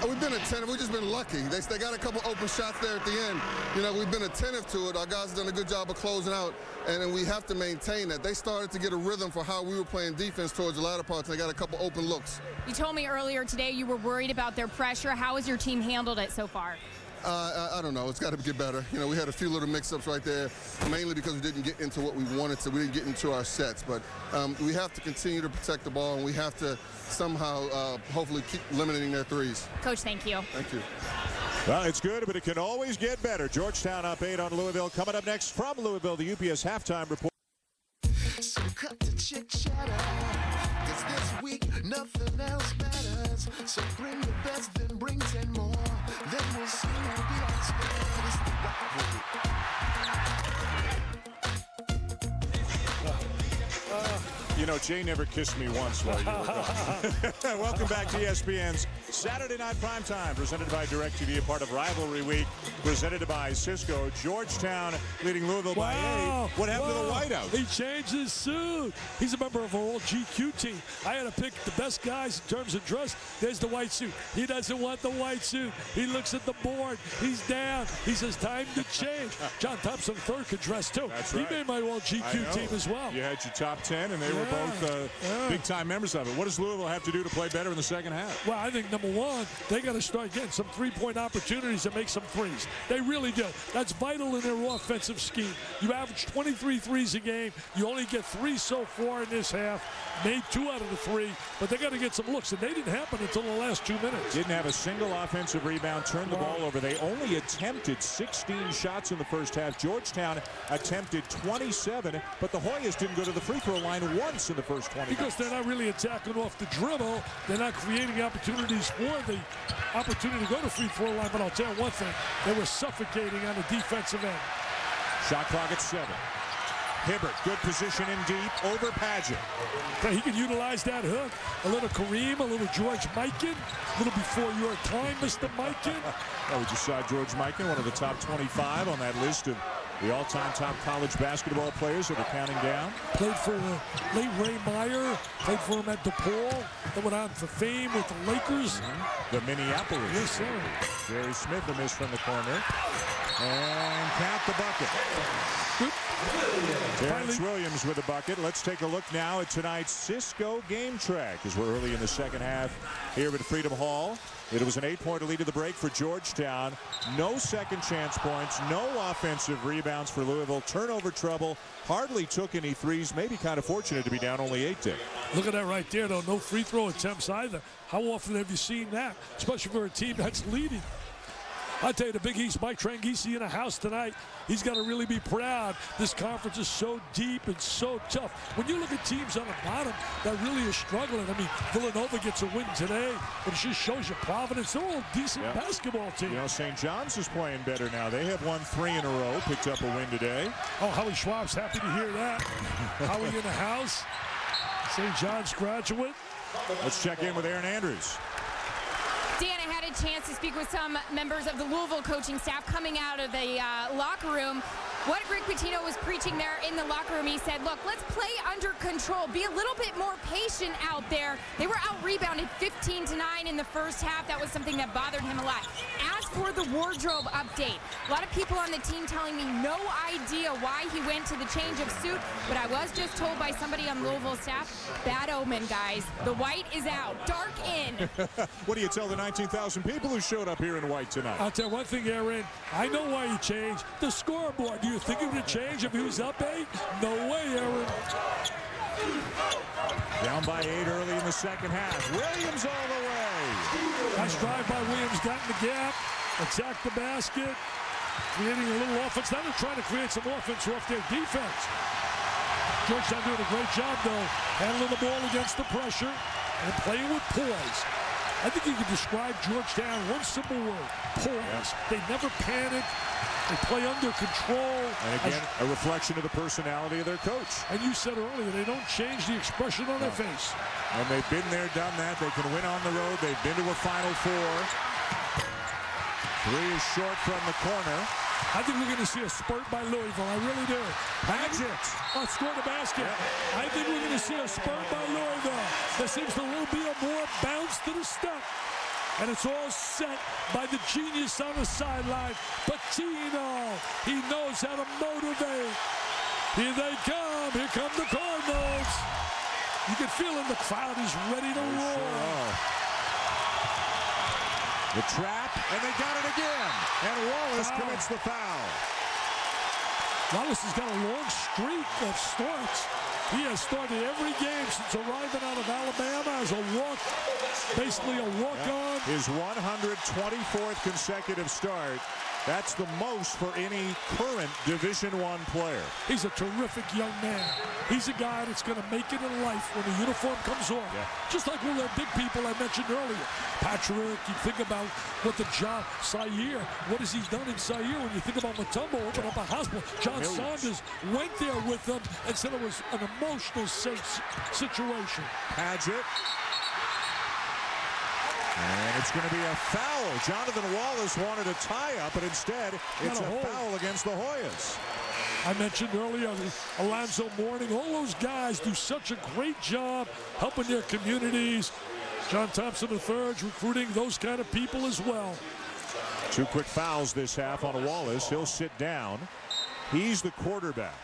J: We've been attentive. We've just been lucky. They got a couple open shots there at the end. You know, we've been attentive to it. Our guys have done a good job of closing out, and then we have to maintain that. They started to get a rhythm for how we were playing defense towards the latter parts, and they got a couple open looks.
H: You told me earlier today you were worried about their pressure. How has your team handled it so far?
J: I don't know. It's got to get better. You know, we had a few little mix-ups right there, mainly because we didn't get into what we wanted to. We didn't get into our sets. But we have to continue to protect the ball, and we have to somehow hopefully keep limiting their threes.
H: Coach, thank you.
J: Thank you.
G: Well, it's good, but it can always get better. Georgetown up 8 on Louisville. Coming up next from Louisville, the UPS halftime report.
K: So cut the chick chatter, 'cause this week nothing else matters. So bring your best, then bring 10 more. Then we'll see who'll be outscored. It's the rivalry.
G: You know, Jay never kissed me once while you were gone. Welcome back to ESPN's Saturday Night Primetime, presented by DirecTV, a part of Rivalry Week, presented by Cisco. Georgetown leading Louisville by 8. What happened to the whiteout?
C: He changed his suit. He's a member of our old GQ team. I had to pick the best guys in terms of dress. There's the white suit. He doesn't want the white suit. He looks at the board. He's down. He says, time to change. John Thompson III could dress, too.
G: That's right.
C: He made my old GQ team as well.
G: You had your top 10, and they were both big-time members of it. What does Louisville have to do to play better in the second half?
C: Well, I think, number one, they got to start getting some three-point opportunities and make some threes. They really do. That's vital in their offensive scheme. You average 23 threes a game. You only get 3 so far in this half. Made 2 out of the 3, but they got to get some looks, and they didn't happen until the last 2 minutes.
G: Didn't have a single offensive rebound, turned the ball over. They only attempted 16 shots in the first half. Georgetown attempted 27, but the Hoyas didn't go to the free throw line once in the first 20
C: because
G: minutes.
C: They're not really attacking off the dribble. They're not creating opportunities for the opportunity to go to free throw line, but I'll tell you one thing, they were suffocating on the defensive end.
G: Shot clock at 7. Hibbert, good position in deep, over Padgett.
C: He could utilize that hook. A little Kareem, a little George Mikan. A little before your time, Mr. Mikan.
G: Oh, we just saw George Mikan, one of the top 25 on that list of the all-time top college basketball players that are counting down.
C: Played for late Ray Meyer. Played for him at DePaul. Then went on for fame with the Lakers.
G: The Minneapolis.
C: Yes, sir.
G: Jerry Smith, a miss from the corner. And count the bucket. Terrence Williams with a bucket. Let's take a look now at tonight's Cisco game track as we're early in the second half here at Freedom Hall. It was an 8-point lead to the break for Georgetown. No second chance points, no offensive rebounds for Louisville. Turnover trouble, hardly took any threes, maybe kind of fortunate to be down only 8 there.
C: Look at that right there, though. No free throw attempts either. How often have you seen that, especially for a team that's leading? I tell you, the Big East, Mike Tranghese in the house tonight. He's got to really be proud. This conference is so deep and so tough. When you look at teams on the bottom that really are struggling, I mean, Villanova gets a win today, but it just shows you Providence. They're all decent basketball teams.
G: You know, St. John's is playing better now. They have won 3 in a row, picked up a win today.
C: Oh, Howie Schwab's happy to hear that. Howie in the house. St. John's graduate.
G: Let's check in with Aaron Andrews.
H: Dan, I had a chance to speak with some members of the Louisville coaching staff coming out of the locker room. What Rick Pitino was preaching there in the locker room, he said, look, let's play under control. Be a little bit more patient out there. They were out-rebounded 15-9 in the first half. That was something that bothered him a lot. As for the wardrobe update, a lot of people on the team telling me no idea why he went to the change of suit, but I was just told by somebody on Louisville staff, bad omen, guys. The white is out, dark in.
G: What do you tell the 19,000 people who showed up here in white tonight?
C: I'll tell you one thing, Aaron. I know why he changed. The scoreboard. Do you think he would have changed if he was up 8? No way, Aaron.
G: Down by 8 early in the second half. Williams all the way.
C: Nice drive by Williams. Got in the gap. Attacked the basket. Creating a little offense. Now they're trying to create some offense off their defense. Georgetown doing a great job, though, handling the ball against the pressure and playing with poise. I think you can describe Georgetown one simple word, poise. They never panic. They play under control.
G: And again, a reflection of the personality of their coach.
C: And you said earlier, they don't change the expression on their face.
G: And they've been there, done that. They can win on the road. They've been to a Final Four. 3 is short from the corner.
C: I think we're going to see a spurt by Louisville. I really do.
G: Padgett.
C: Scored the basket. Yeah. I think we're going to see a spurt by Louisville. There seems to be a more bounce to the step. And it's all set by the genius on the sideline, Pitino. He knows how to motivate. Here they come. Here come the Cardinals. You can feel it. The crowd is ready to roar.
G: The trap. and they got it again. And Wallace commits the foul.
C: Wallace has got a long streak of starts. He has started every game since arriving out of Alabama as a basically a walk-on.
G: His 124th consecutive start. That's the most for any current Division I player.
C: He's a terrific young man. He's a guy that's going to make it in life when the uniform comes on. Yeah. Just like one of the big people I mentioned earlier. Patrick, you think about what the job, Sayer, what has he done in Sayer? When you think about Mutombo open up a hospital, John Saunders went there with them and said it was an emotional situation.
G: Padgett. And it's going to be a foul. Jonathan Wallace wanted a tie-up, but instead it's a foul against the Hoyas.
C: I mentioned earlier, Alonzo Mourning, all those guys do such a great job helping their communities. John Thompson III recruiting those kind of people as well.
G: 2 quick fouls this half on Wallace. He'll sit down. He's the quarterback.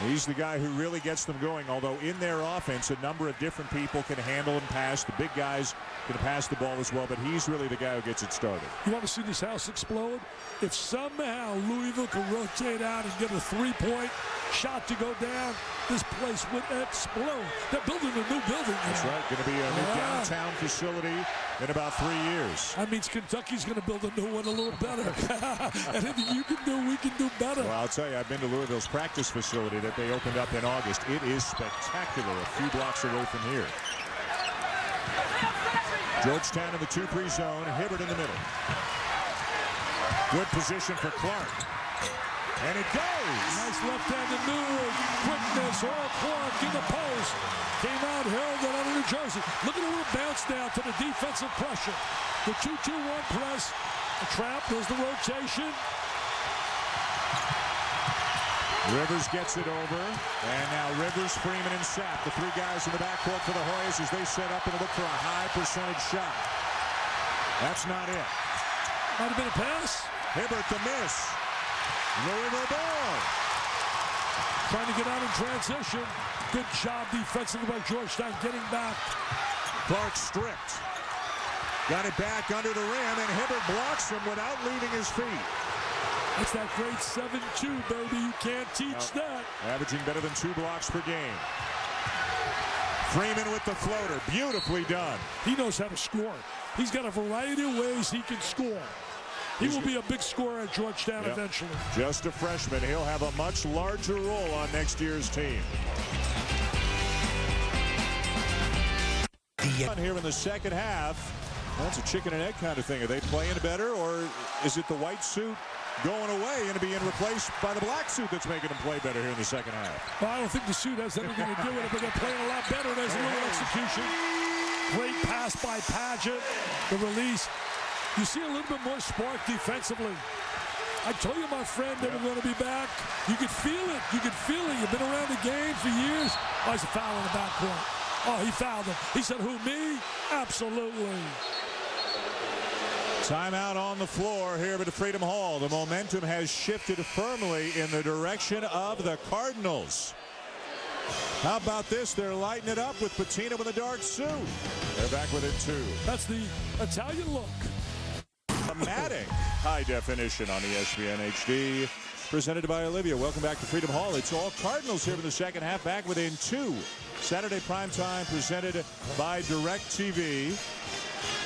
G: He's the guy who really gets them going, although in their offense, a number of different people can handle and pass. The big guys can pass the ball as well, but he's really the guy who gets it started.
C: You want to see this house explode? If somehow Louisville can rotate out and get a 3-point shot to go down, this place would explode. They're building a new building.
G: That's right. Going to be a new downtown facility in about 3 years.
C: That means Kentucky's going to build a new one a little better. And anything you can do, we can do better.
G: Well, I'll tell you, I've been to Louisville's practice facility that they opened up in August. It is spectacular a few blocks away from here. Georgetown in the 2-3 zone. Hibbert in the middle. Good position for Clark. And it goes.
C: Nice left-handed move. Quickness. Earl Clark in the post. Came out, held it out of New Jersey. Look at a little bounce down to the defensive pressure. The 2-2-1 press. A trap. There's the rotation.
G: Rivers gets it over. And now Rivers, Freeman, and Sapp, the 3 guys in the backcourt for the Hoyas as they set up and look for a high percentage shot. That's not it.
C: Might have been a pass.
G: Hibbert the miss. Louisville ball.
C: Trying to get out in transition. Good job defensively by Georgetown getting back.
G: Clark stripped. Got it back under the rim, and Hibbert blocks him without leaving his feet.
C: That's that great 7-2, baby. You can't teach that.
G: Averaging better than 2 blocks per game. Freeman with the floater. Beautifully done.
C: He knows how to score. He's got a variety of ways he can score. He will be a big scorer at Georgetown eventually.
G: Just a freshman. He'll have a much larger role on next year's team. Here in the second half. That's a chicken and egg kind of thing. Are they playing better, or is it the white suit going away and being replaced by the black suit that's making them play better here in the second half?
C: Well, I don't think the suit has anything to do with it, but they're playing a lot better. There's a little execution. Great pass by Padgett. The release. You see a little bit more spark defensively. I told you, my friend, they were going to be back. You could feel it. You could feel it. You've been around the game for years. Oh, he's a foul in the backcourt. Oh, he fouled him. He said, who, me? Absolutely.
G: Timeout on the floor here at Freedom Hall. The momentum has shifted firmly in the direction of the Cardinals. How about this? They're lighting it up with Pitino in the dark suit. They're back with it, too.
C: That's the Italian look.
G: Dramatic high definition on ESPN HD. Presented by Olivia. Welcome back to Freedom Hall. It's all Cardinals here in the second half. Back within 2. Saturday primetime presented by DirecTV.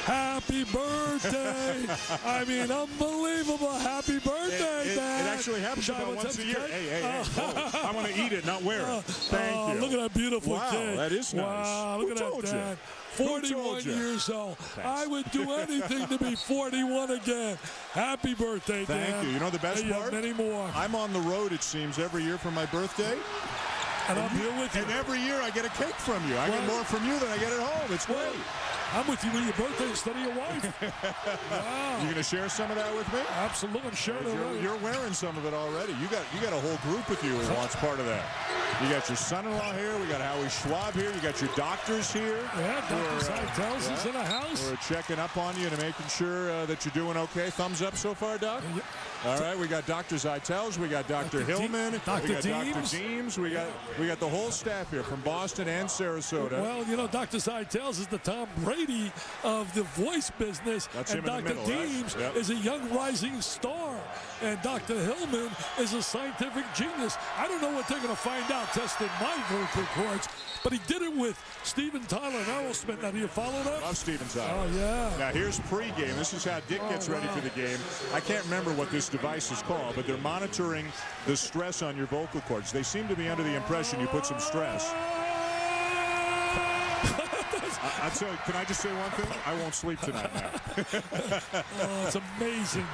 C: Happy birthday. I mean, unbelievable. Happy birthday, man.
G: It actually happens about once a year. Hey. I want to eat it, not wear it. Thank you.
C: Look at that beautiful
G: cake.
C: Wow,
G: that is nice.
C: Wow, look at that, Dad. 41 years old. Thanks. I would do anything to be 41 again. Happy birthday, Dad.
G: Thank you. You know the best part?
C: Many more.
G: I'm on the road, it seems, every year for my birthday.
C: And I'm here with you.
G: And every year I get a cake from you. I get more from you than I get at home. It's great.
C: I'm with you with your birthday instead of your wife. Wow.
G: You going to share some of that with me?
C: Absolutely. I'm sharing it already.
G: You're wearing some of it already. You got a whole group with you who wants part of that. You got your son-in-law here. We got Howie Schwab here. You got your doctors here.
C: Yeah, Dr. Seitels is in the house.
G: We're checking up on you and making sure that you're doing okay. Thumbs up so far, Doc? Yeah. All right, we got Dr. Zeitels, we got Dr. Hillman,
C: Dr.
G: we got
C: Deems.
G: Dr. Deems, we got the whole staff here from Boston and Sarasota.
C: Well, you know, Dr. Zeitels is the Tom Brady lady of the voice business.
L: That's
C: and
L: him in the
C: Dr.
L: middle,
C: Deems
L: right? Yep.
C: is a young rising star. And Dr. Hillman is a scientific genius. I don't know what they're going to find out testing my vocal cords, but he did it with Steven Tyler and Aerosmith. Now, do you follow that?
L: Love Steven Tyler.
C: Oh, yeah.
L: Now, here's pregame. This is how Dick gets ready for the game. I can't remember what this device is called, but they're monitoring the stress on your vocal cords. They seem to be under the impression you put some stress. I'll tell you, can I just say one thing? I won't sleep tonight now.
C: Oh, it's amazing.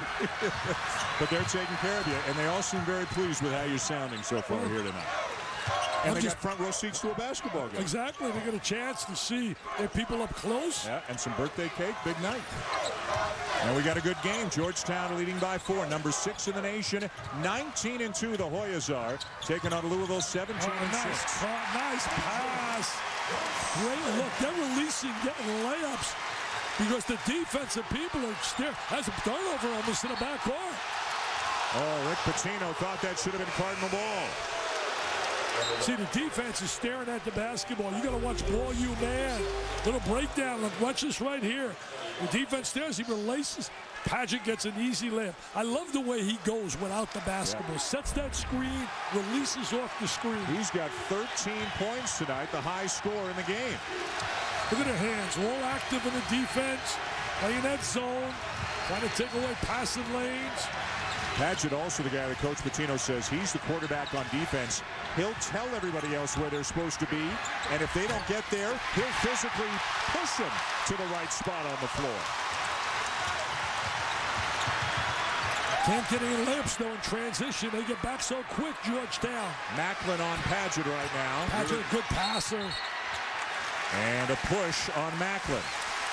L: But they're taking care of you, and they all seem very pleased with how you're sounding so far here tonight. And they got front row seats to a basketball game.
C: Exactly. They get a chance to see their people up close.
L: Yeah, and some birthday cake. Big night. And we got a good game. Georgetown leading by 4. Number 6 in the nation. 19-2 the Hoyas are. Taking on Louisville 17-6.
C: Nice pass. Great look. They're releasing, getting layups because the defensive people are still has a turnover almost in the back court.
L: Oh, Rick Pitino thought that should have been Cardinal ball.
C: See, the defense is staring at the basketball. You got to watch ball, you man. Little breakdown. Look, watch this right here. The defense stares. He releases. Padgett gets an easy layup. I love the way he goes without the basketball. Sets that screen, releases off the screen.
L: He's got 13 points tonight, the high score in the game.
C: Look at their hands. All active in the defense. Playing that zone. Trying to take away passing lanes.
L: Padgett, also the guy that Coach Pitino says he's the quarterback on defense. He'll tell everybody else where they're supposed to be, and if they don't get there, he'll physically push them to the right spot on the floor.
C: Can't get any layups, though, in transition. They get back so quick, Georgetown.
L: Macklin on Padgett right now.
C: Padgett, a good passer.
L: And a push on Macklin.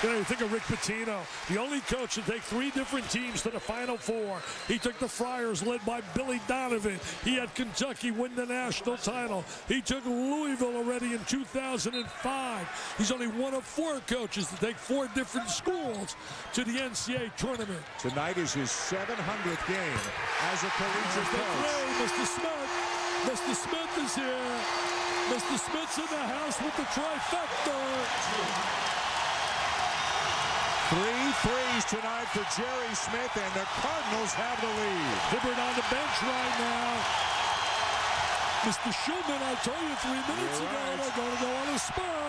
C: You know, you think of Rick Pitino, the only coach to take 3 different teams to the Final Four. He took the Friars, led by Billy Donovan. He had Kentucky win the national title. He took Louisville already in 2005. He's only one of 4 coaches to take 4 different schools to the NCAA tournament.
L: Tonight is his 700th game as a collegiate coach.
C: Mr. Smith. Mr. Smith is here. Mr. Smith's in the house with the trifecta.
L: 3 threes tonight for Jerry Smith, and the Cardinals have the lead.
C: Hibbert on the bench right now. Mr. Schulman, I told you 3 minutes ago, they're going to go on a spur.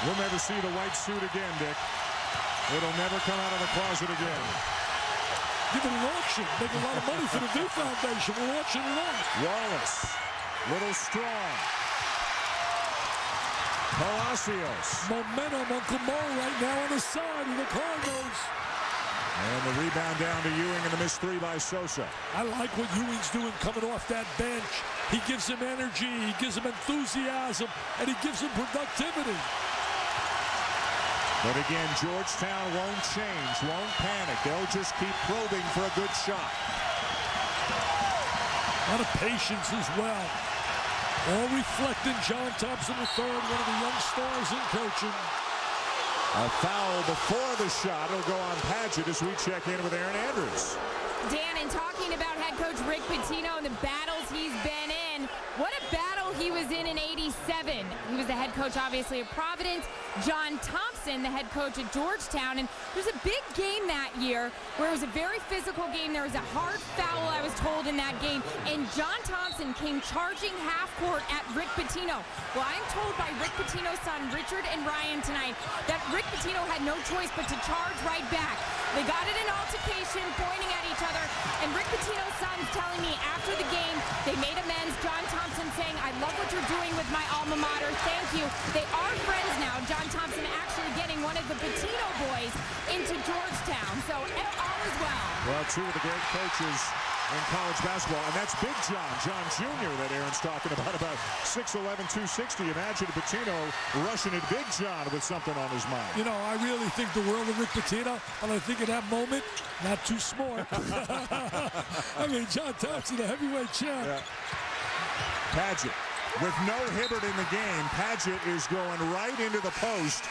L: We'll never see the white suit again, Dick. It'll never come out of the closet again.
C: Give it an auction. Make a lot of money for the V Foundation. We'll auction it off.
L: Wallace, little strong. Palacios.
C: Momentum, Uncle Mo right now on the side of the Cardinals.
L: And the rebound down to Ewing and the missed 3 by Sosa.
C: I like what Ewing's doing coming off that bench. He gives him energy, he gives him enthusiasm, and he gives him productivity.
L: But again, Georgetown won't change, won't panic. They'll just keep probing for a good shot.
C: A lot of patience as well. All reflecting John Thompson III, one of the young stars in coaching.
L: A foul before the shot. It'll go on Padgett as we check in with Aaron Andrews.
H: Dan, and talking about head coach Rick Pitino and the battles he's been in, what a battle he was in '87. He was the head coach, obviously, of Providence. John Thompson, the head coach at Georgetown. And there's a big game that year where it was a very physical game. There was a hard foul, I was told, in that game. And John Thompson came charging half court at Rick Pitino. Well, I'm told by Rick Pitino's son, Richard and Ryan, tonight, that Rick Pitino had no choice but to charge right back. They got in an altercation, pointing at each other. And Rick Pitino's son's telling me after the game, they made amends. John Thompson saying, I love what you're doing with my alma mater. Thank you. They are friends now. John Thompson actually getting one of the Pitino boys into Georgetown. So all is well.
L: Well, 2 of the great coaches in college basketball, and that's Big John Jr. that Aaron's talking about 6'11", 260. Imagine Pitino rushing at Big John with something on his mind.
C: You know, I really think the world of Rick Pitino, and I think in that moment, not too smart. I mean, John Thompson, the heavyweight champ.
L: Yeah. Padgett. With no Hibbert in the game, Padgett is going right into the post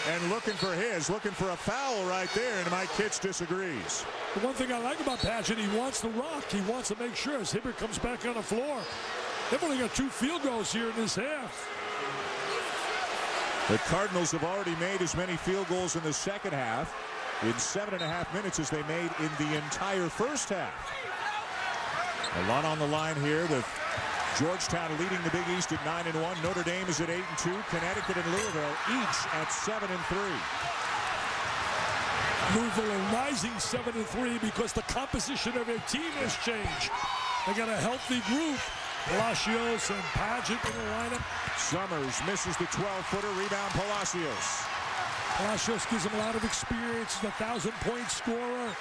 L: and looking for a foul right there, and Mike Kitts disagrees.
C: The one thing I like about Padgett, he wants to rock. He wants to make sure as Hibbert comes back on the floor. They've only got 2 field goals here in this half.
L: The Cardinals have already made as many field goals in the second half in 7.5 minutes as they made in the entire first half. A lot on the line here with Georgetown leading the Big East at 9-1. Notre Dame is at 8-2. Connecticut and Louisville each at 7-3.
C: Louisville are rising 7-3 because the composition of their team has changed. They got a healthy group. Palacios and Paget in the lineup.
L: Summers misses the 12-footer. Rebound Palacios.
C: Palacios gives him a lot of experience. He's a 1,000-point scorer.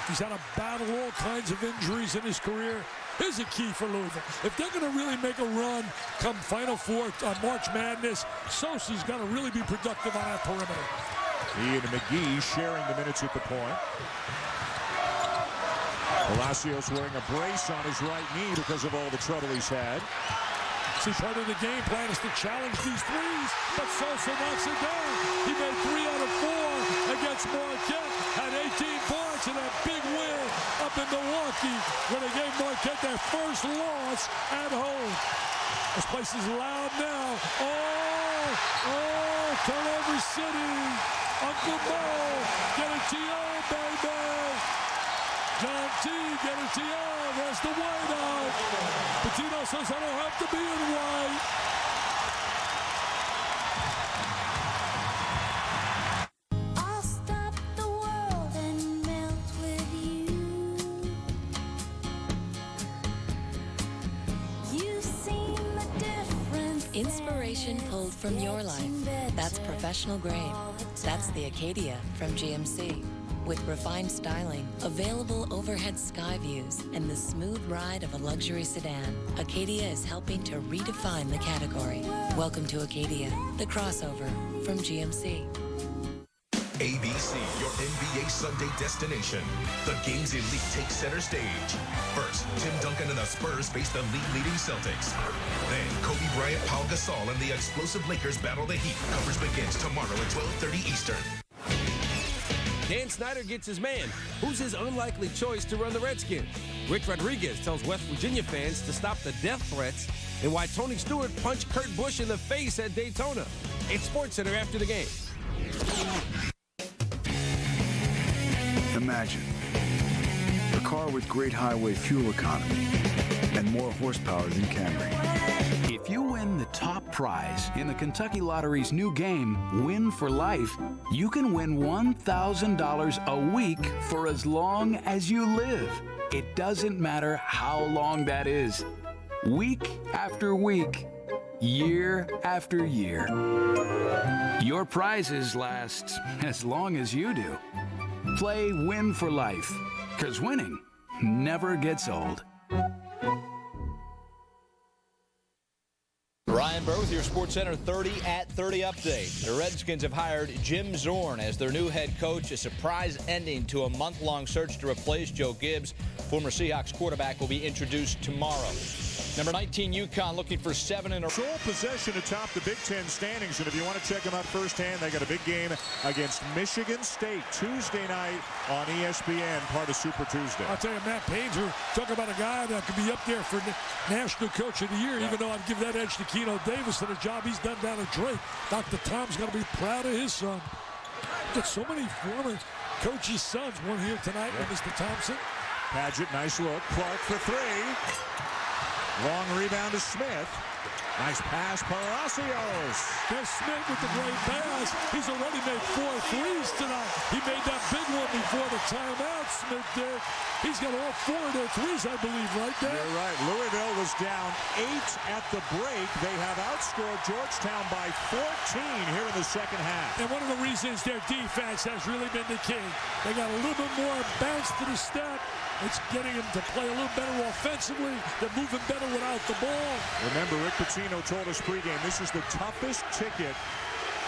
C: He's had to battle all kinds of injuries in his career. Here's a key for Louisville. If they're going to really make a run come Final Four on March Madness, Sosa's got to really be productive on that perimeter.
L: He and McGee sharing the minutes at the point. Palacios wearing a brace on his right knee because of all the trouble he's had.
C: See, part of the game plan is to challenge these threes, but Sosa knocks it down. He made 3 out of 4 against Marquette, had 18 points in a big win up in Milwaukee where they gave Marquette their first loss at home. This place is loud now. Oh, turnover city. Uncle Mo, get it to you, baby. John T, get it to you. There's the whiteout. Pitino says, I don't have to be in white.
K: I'll stop the world and melt with you. You've seen the difference.
M: Inspiration pulled from your life. That's professional grade. That's the Acadia from GMC. With refined styling, available overhead sky views, and the smooth ride of a luxury sedan, Acadia is helping to redefine the category. Welcome to Acadia, the crossover from GMC.
N: ABC, your NBA Sunday destination. The game's elite takes center stage. First, Tim Duncan and the Spurs face the league-leading Celtics. Then, Kobe Bryant, Paul Gasol, and the explosive Lakers battle the Heat. Coverage begins tomorrow at 12:30 Eastern.
O: Dan Snyder gets his man. Who's his unlikely choice to run the Redskins? Rich Rodriguez tells West Virginia fans to stop the death threats and why Tony Stewart punched Kurt Busch in the face at Daytona. It's SportsCenter after the game.
P: Imagine a car with great highway fuel economy and more horsepower than Camry.
Q: If you win the top prize in the Kentucky Lottery's new game, Win for Life, you can win $1,000 a week for as long as you live. It doesn't matter how long that is. Week after week, year after year. Your prizes last as long as you do. Play Win for Life, because winning never gets old.
I: Ryan Burr with your SportsCenter 30 at 30 update. The Redskins have hired Jim Zorn as their new head coach, a surprise ending to a month-long search to replace Joe Gibbs. Former Seahawks quarterback will be introduced tomorrow. Number 19, UConn looking for 7 in a row.
L: Sole possession atop the Big Ten standings, and if you want to check them out firsthand, they got a big game against Michigan State Tuesday night on ESPN, part of Super Tuesday.
C: I'll tell you, Matt Painter, talk about a guy that could be up there for National Coach of the Year, even though I'd give that edge to Keno Davis and the job he's done down at Drake. Dr. Tom's got to be proud of his son. Got so many former coaches' sons. One here tonight with Mr. Thompson.
L: Paget, nice look. Clark for 3. Long rebound to Smith. Nice pass, Palacios.
C: There's Smith with the great pass. He's already made 4 threes tonight. He made that big one before the timeout, Smith did. He's got all 4 of their threes, I believe, right there.
L: You're right. Louisville was down 8 at the break. They have outscored Georgetown by 14 here in the second half.
C: And one of the reasons their defense has really been the key. They got a little bit more bounce to the step. It's getting them to play a little better offensively. They're moving better without the ball.
L: Remember, Rick Pitino told us pregame, this is the toughest ticket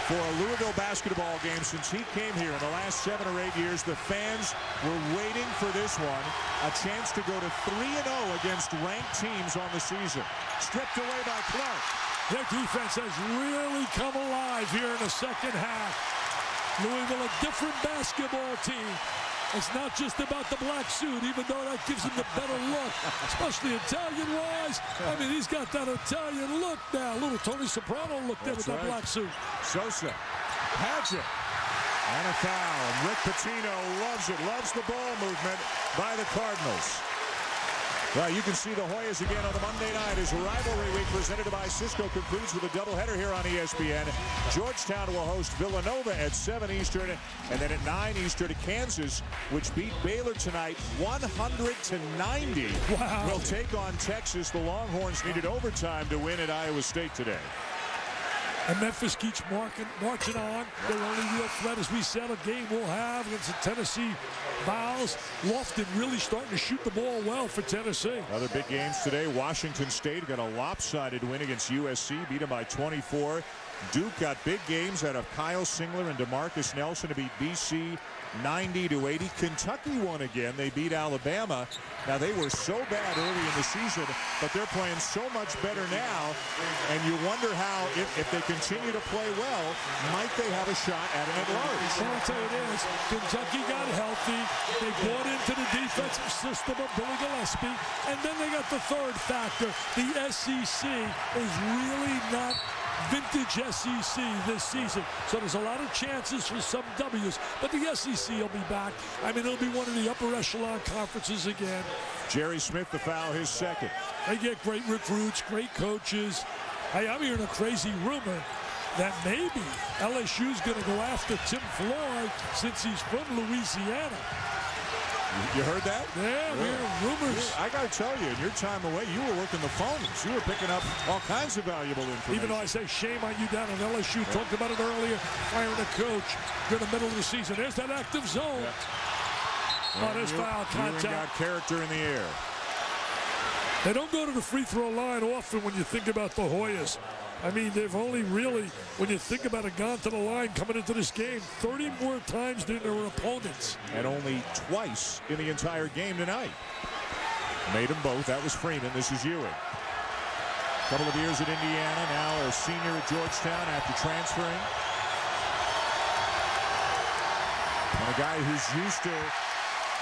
L: for a Louisville basketball game since he came here. In the last 7 or 8 years, the fans were waiting for this one. A chance to go to 3-0 against ranked teams on the season. Stripped away by Clark.
C: Their defense has really come alive here in the second half. Louisville, a different basketball team. It's not just about the black suit, even though that gives him the better look, especially Italian-wise. I mean, he's got that Italian look now. A little Tony Soprano look there with that black suit.
L: Sosa, Padgett, and a foul. Rick Pitino loves it, loves the ball movement by the Cardinals. Well, you can see the Hoyas again on the Monday night as Rivalry Week presented by Cisco concludes with a doubleheader here on ESPN. Georgetown will host Villanova at 7 Eastern, and then at 9 Eastern to Kansas, which beat Baylor tonight 100-90.
C: Wow.
L: Will take on Texas. The Longhorns needed overtime to win at Iowa State today.
C: And Memphis keeps marching on. Their only real threat, as we said, a game we'll have against the Tennessee Vols. Lofton really starting to shoot the ball well for Tennessee.
L: Other big games today. Washington State got a lopsided win against USC, beat them by 24. Duke got big games out of Kyle Singler and DeMarcus Nelson to beat BC 90-80. Kentucky won again. They beat Alabama. Now, they were so bad early in the season, but they're playing so much better now. And you wonder how, if they continue to play well, might they have a shot at an at-large?
C: So I'll tell you this, Kentucky got healthy. They bought into the defensive system of Billy Gillespie. And then they got the third factor. The SEC is really not vintage SEC this season. So there's a lot of chances for some W's, but the SEC will be back. I mean, it'll be one of the upper echelon conferences again.
L: Jerry Smith, the foul, his second.
C: They get great recruits, great coaches. Hey, I'm hearing a crazy rumor that maybe LSU's going to go after Tim Floyd since he's from Louisiana.
L: You heard that?
C: Yeah, we're hearing rumors.
L: I got to tell you, in your time away, you were working the phones. You were picking up all kinds of valuable information.
C: Even though I say shame on you down at LSU, talked about it earlier, firing a coach during the middle of the season. There's that active zone. Oh, there's foul contact.
L: Got character in the air.
C: They don't go to the free throw line often when you think about the Hoyas. I mean, they've only really, when you think about it, gone to the line coming into this game 30 more times than their opponents.
L: And only twice in the entire game tonight. Made them both. That was Freeman. This is Ewing. Couple of years at Indiana, now a senior at Georgetown after transferring. And a guy who's used to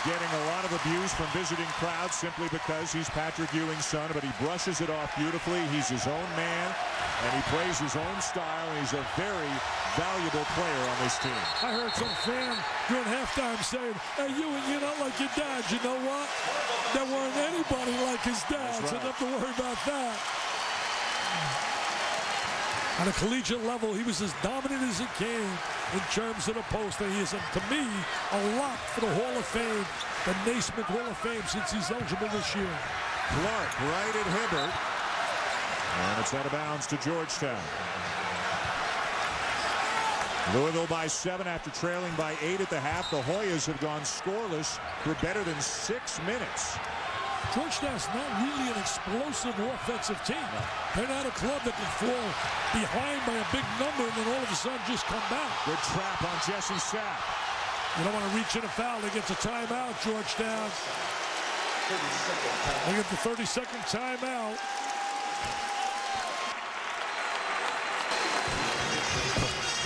L: getting a lot of abuse from visiting crowds simply because he's Patrick Ewing's son, but he brushes it off beautifully. He's his own man, and he plays his own style, and he's a very valuable player on this team.
C: I heard some fan during halftime saying, hey, Ewing, you're not like your dad. You know what? There weren't anybody like his dad, so don't have to worry about that. On a collegiate level, he was as dominant as he came in terms of the post. And he is, to me, a lock for the Hall of Fame, the Naismith Hall of Fame, since he's eligible this year.
L: Clark right at Hibbert. And it's out of bounds to Georgetown. Louisville by 7 after trailing by 8 at the half. The Hoyas have gone scoreless for better than 6 minutes.
C: Georgetown's not really an explosive offensive team. They're not a club that can fall behind by a big number and then all of a sudden just come back.
L: Good trap on Jesse Sapp.
C: You don't want to reach in a foul. They get the timeout, Georgetown. They get the 30-second timeout.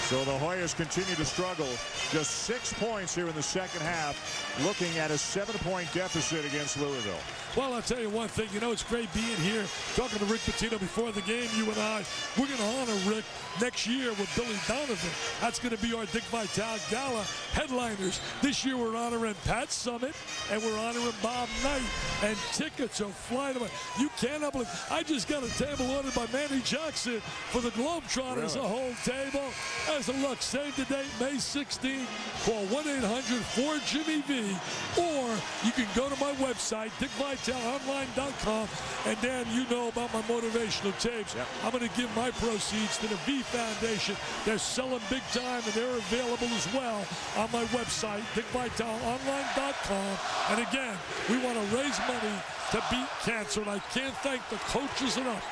L: So the Hoyas continue to struggle. Just 6 points here in the second half, looking at a 7-point deficit against Louisville.
C: Well, I'll tell you one thing. You know, it's great being here, talking to Rick Pitino before the game, you and I. We're going to honor Rick next year with Billy Donovan. That's going to be our Dick Vitale Gala headliners. This year we're honoring Pat Summitt, and we're honoring Bob Knight. And tickets are flying away. You cannot believe. I just got a table ordered by Manny Jackson for the Globetrotters, a whole table. As a look, save the date, May 16th. Call 1-800-4-JIMMY-V, or you can go to my website, DickVitaleOnline.com, and Dan, you know about my motivational tapes. I'm going to give my proceeds to the V Foundation. They're selling big time, and they're available as well on my website, DickVitaleOnline.com. And again, we want to raise money to beat cancer, and I can't thank the coaches enough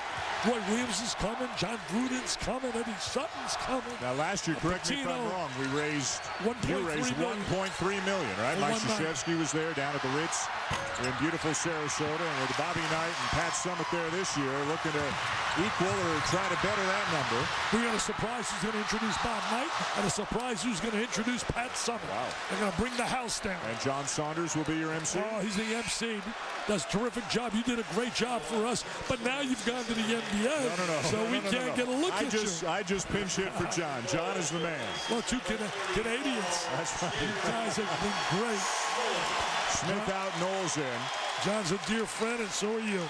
C: Roy Williams is coming. John Gruden's coming. Eddie Sutton's coming.
L: Now, last year, correct me if I'm wrong, you raised $1.3 million, right? Mike Krzyzewski was there down at the Ritz in beautiful Sarasota. And with Bobby Knight and Pat Summitt there this year, looking to equal or try to better that number.
C: We got a surprise who's going to introduce Bob Knight and a surprise who's going to introduce Pat Summitt.
L: Wow.
C: They're going to bring the house down.
L: And John Saunders will be your MC?
C: Oh, he's the MC. Does a terrific job. You did a great job for us, but now you've gone to the NBA, so we can't get a look at you.
L: I just pinch hit for John. John is the man.
C: Well, two Canadians.
L: That's right.
C: You guys have been great.
L: Smith out, Knowles in.
C: John's a dear friend, and so are you.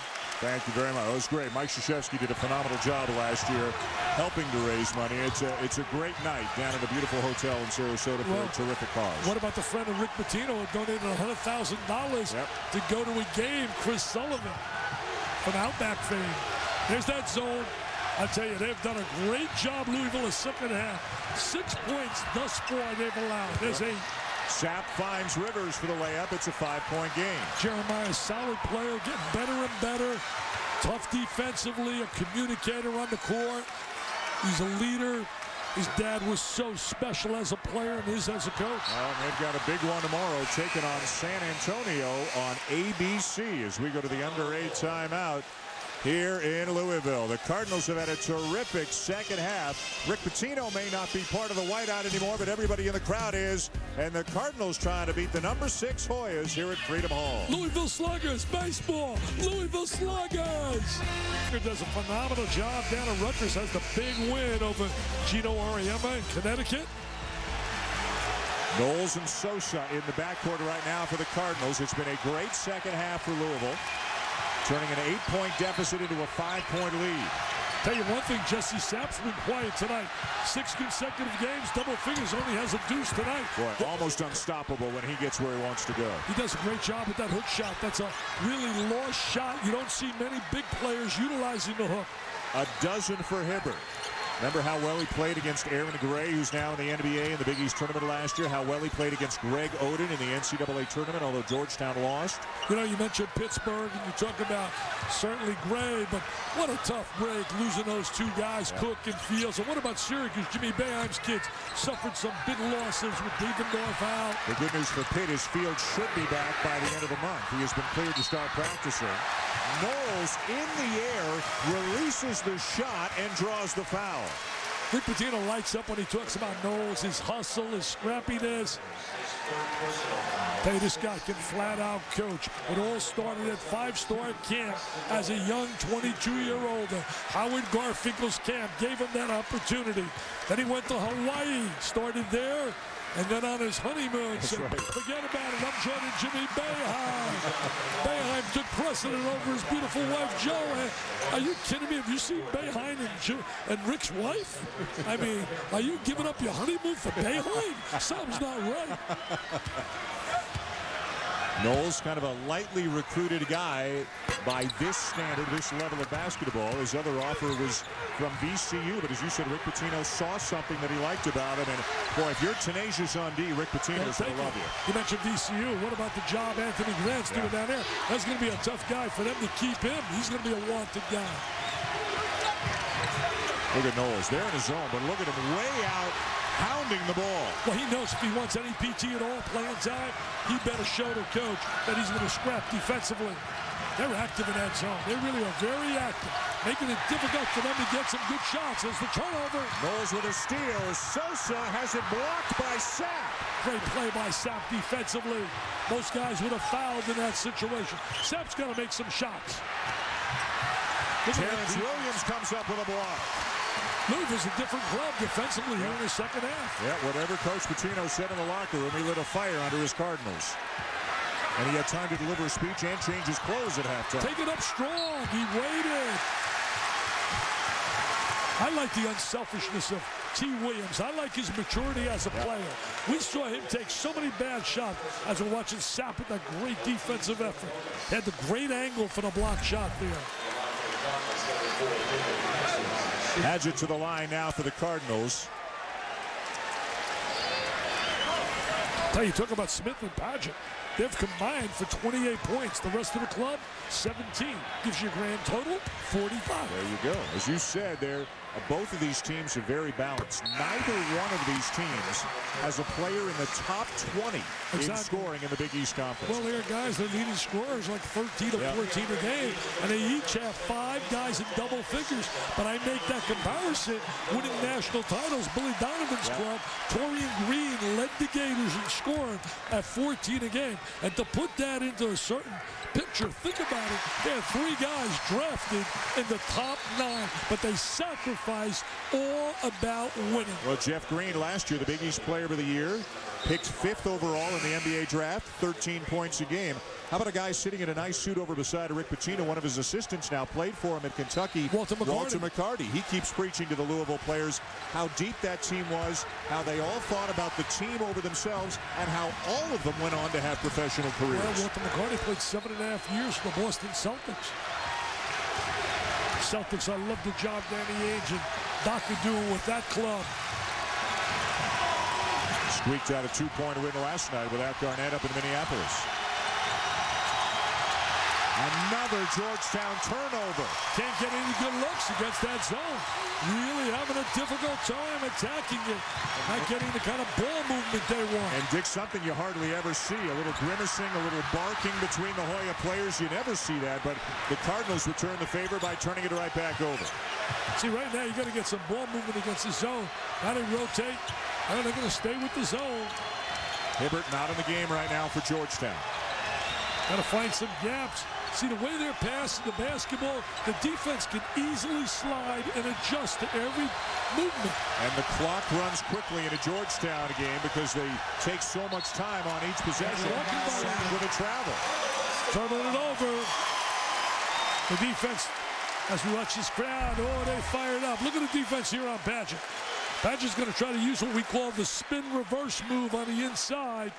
L: Thank you very much. That was great. Mike Krzyzewski did a phenomenal job last year helping to raise money. It's a great night down at a beautiful hotel in Sarasota for a terrific cause.
C: What about the friend of Rick Pitino who donated $100,000 to go to a game, Chris Sullivan from Outback fame? There's that zone. I tell you, they've done a great job, Louisville, the second half. 6 points thus far they've allowed. There's 8.
L: Sapp finds Rivers for the layup. It's a 5-point game.
C: Jeremiah's solid player, getting better and better. Tough defensively, a communicator on the court. He's a leader. His dad was so special as a player and is as a coach.
L: Well, they've got a big one tomorrow, taking on San Antonio on ABC as we go to the under 8 timeout here in Louisville. The Cardinals have had a terrific second half. Rick Pitino may not be part of the whiteout anymore, but everybody in the crowd is. And the Cardinals trying to beat the number 6 Hoyas here at Freedom Hall.
C: Louisville Sluggers, baseball. Louisville Sluggers. Does a phenomenal job down at Rutgers. Has the big win over Gino Auriemma in Connecticut.
L: Knowles and Sosa in the backcourt right now for the Cardinals. It's been a great second half for Louisville, turning an 8-point deficit into a 5-point lead.
C: Tell you one thing, Jesse Sapp's been quiet tonight. 6 consecutive games, double figures, only has a deuce tonight.
L: Boy, almost unstoppable when he gets where he wants to go.
C: He does a great job with that hook shot. That's a really lost shot. You don't see many big players utilizing the hook.
L: A dozen for Hibbert. Remember how well he played against Aaron Gray, who's now in the NBA in the Big East tournament last year, how well he played against Greg Oden in the NCAA tournament, although Georgetown lost.
C: You know, you mentioned Pittsburgh, and you talk about certainly Gray, but what a tough break losing those 2 guys, Cook and Fields. And what about Syracuse? Jimmy Boeheim's kids suffered some big losses with David North out.
L: The good news for Pitt is Fields should be back by the end of the month. He has been cleared to start practicing. Knowles in the air, releases the shot, and draws the foul.
C: Rick Pitino lights up when he talks about Knowles, his hustle, his scrappiness. Hey, this guy can flat out coach. It all started at 5-star camp as a young 22-year-old. Howard Garfinkel's camp gave him that opportunity. Then he went to Hawaii, started there, and then on his honeymoon said, forget about it, I'm joining Jimmy Boeheim. Boeheim took precedent over his beautiful wife, Jo. Are you kidding me? Have you seen Boeheim and Rick's wife? I mean, are you giving up your honeymoon for Boeheim? Something's not right.
L: Knowles, kind of a lightly recruited guy by this standard, this level of basketball. His other offer was from VCU, but as you said, Rick Pitino saw something that he liked about him. And boy, if you're tenacious on D, Rick Pitino's going to love you.
C: You mentioned VCU. What about the job Anthony Grant's doing down there? That's going to be a tough guy for them to keep him. He's going to be a wanted guy.
L: Look at Knowles. They're in his zone, but look at him way out, pounding the ball.
C: Well, he knows if he wants any PT at all playing time, he better show the coach that he's going to scrap defensively. They're active in that zone. They really are very active, making it difficult for them to get some good shots. As the turnover.
L: Knowles with a steal. Sosa has it blocked by Sapp.
C: Great play by Sapp defensively. Most guys would have fouled in that situation. Sapp's going to make some shots.
L: Terrence Williams comes up with a block.
C: Louisville's a different club defensively here in the second half.
L: Yeah, whatever Coach Pitino said in the locker room, he lit a fire under his Cardinals. And he had time to deliver a speech and change his clothes at halftime.
C: Take it up strong. He waited. I like the unselfishness of T. Williams. I like his maturity as a player. We saw him take so many bad shots as we're watching Sapp with that great defensive effort. He had the great angle for the block shot there.
L: Adds it to the line now for the Cardinals.
C: Tell you, talk about Smith and Padgett. They've combined for 28 points. The rest of the club, 17. Gives you a grand total, 45.
L: There you go. As you said, both of these teams are very balanced. Neither one of these teams has a player in the top 20 in scoring in the Big East Conference.
C: Well, there are guys, their leading scorers like 13 to 14 a game, and they each have 5 guys in double figures. But I make that comparison. Winning national titles, Billy Donovan's club, Torian Green led the Gators in scoring at 14 a game. And to put that into a certain picture, think about it. They had 3 guys drafted in the top 9, but they sacrificed all about winning.
L: Well, Jeff Green last year, the Big East Player of the Year, picked 5th overall in the NBA draft, 13 points a game. How about a guy sitting in a nice suit over beside Rick Pitino? One of his assistants now played for him at Kentucky, Walter McCarty. He keeps preaching to the Louisville players how deep that team was, how they all thought about the team over themselves, and how all of them went on to have professional careers.
C: Well, Walter McCarty played 7.5 years for the Boston Celtics. Celtics, I love the job Danny Ainge and Doc are doing with that club.
L: Squeaked out a 2-point win last night without Garnett up in Minneapolis. Another Georgetown turnover.
C: Can't get any good looks against that zone. Really having a difficult time attacking it. Not getting the kind of ball movement they want.
L: And Dick, something you hardly ever see. A little grimacing, a little barking between the Hoya players. You never see that, but the Cardinals return the favor by turning it right back over.
C: See, right now you got to get some ball movement against the zone. Now they rotate. Now they're going to stay with the zone.
L: Hibbert not in the game right now for Georgetown.
C: Got to find some gaps. See, the way they're passing the basketball, the defense can easily slide and adjust to every movement.
L: And the clock runs quickly in a Georgetown game because they take so much time on each possession with a travel.
C: Turning it over. The defense, as we watch this crowd, they fired up. Look at the defense here on Padgett. Padgett's going to try to use what we call the spin reverse move on the inside.